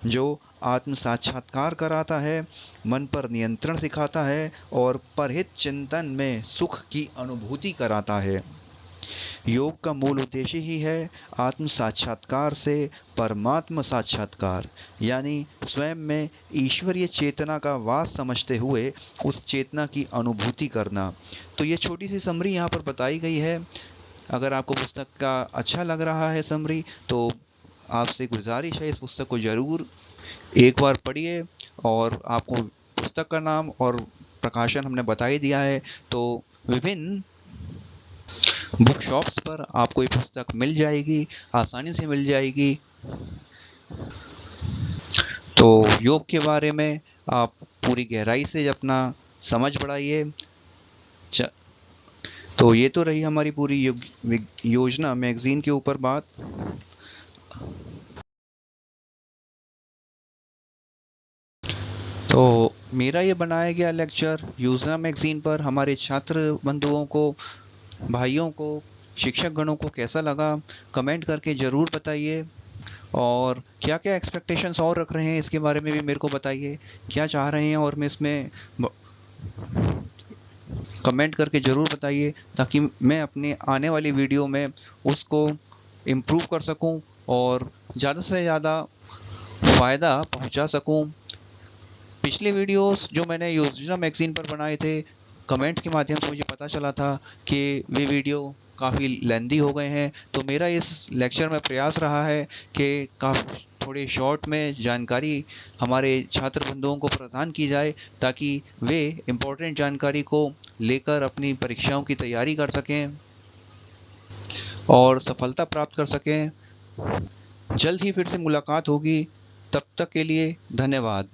[SPEAKER 2] जो आत्म साक्षात्कार कराता है, मन पर नियंत्रण सिखाता है और परहित चिंतन में सुख की अनुभूति कराता है। योग का मूल उद्देश्य ही है आत्म साक्षात्कार से परमात्म साक्षात्कार, यानी स्वयं में ईश्वरीय चेतना का वास समझते हुए उस चेतना की अनुभूति करना। तो ये छोटी सी समरी यहाँ पर बताई गई है। अगर आपको पुस्तक का अच्छा लग रहा है समरी, तो आपसे गुजारिश है इस पुस्तक को ज़रूर एक बार पढ़िए। और आपको पुस्तक का नाम और प्रकाशन हमने बता ही दिया है, तो विभिन्न बुक शॉप्स पर आपको ये पुस्तक मिल जाएगी, आसानी से मिल जाएगी। तो योग के बारे में आप पूरी गहराई से अपना समझ बढ़ाइए। तो ये तो रही हमारी पूरी योजना मैगजीन के ऊपर बात। तो मेरा ये बनाया गया लेक्चर योजना मैगजीन पर हमारे छात्र बंधुओं को, भाइयों को, शिक्षक गणों को कैसा लगा, कमेंट करके ज़रूर बताइए। और क्या क्या एक्सपेक्टेशंस और रख रहे हैं इसके बारे में भी मेरे को बताइए, क्या चाह रहे हैं और मैं इसमें कमेंट करके ज़रूर बताइए, ताकि मैं अपने आने वाली वीडियो में उसको इम्प्रूव कर सकूं और ज़्यादा से ज़्यादा फ़ायदा पहुंचा सकूं। पिछले वीडियोस जो मैंने योजना मैगजीन पर बनाए थे, कमेंट्स के माध्यम से मुझे पता चला था कि वे वीडियो काफ़ी लेंदी हो गए हैं। तो मेरा इस लेक्चर में प्रयास रहा है कि काफ़ी थोड़े शॉर्ट में जानकारी हमारे छात्र बंधुओं को प्रदान की जाए, ताकि वे इम्पोर्टेंट जानकारी को लेकर अपनी परीक्षाओं की तैयारी कर सकें और सफलता प्राप्त कर सकें। जल्द ही फिर से मुलाकात होगी, तब तक के लिए धन्यवाद।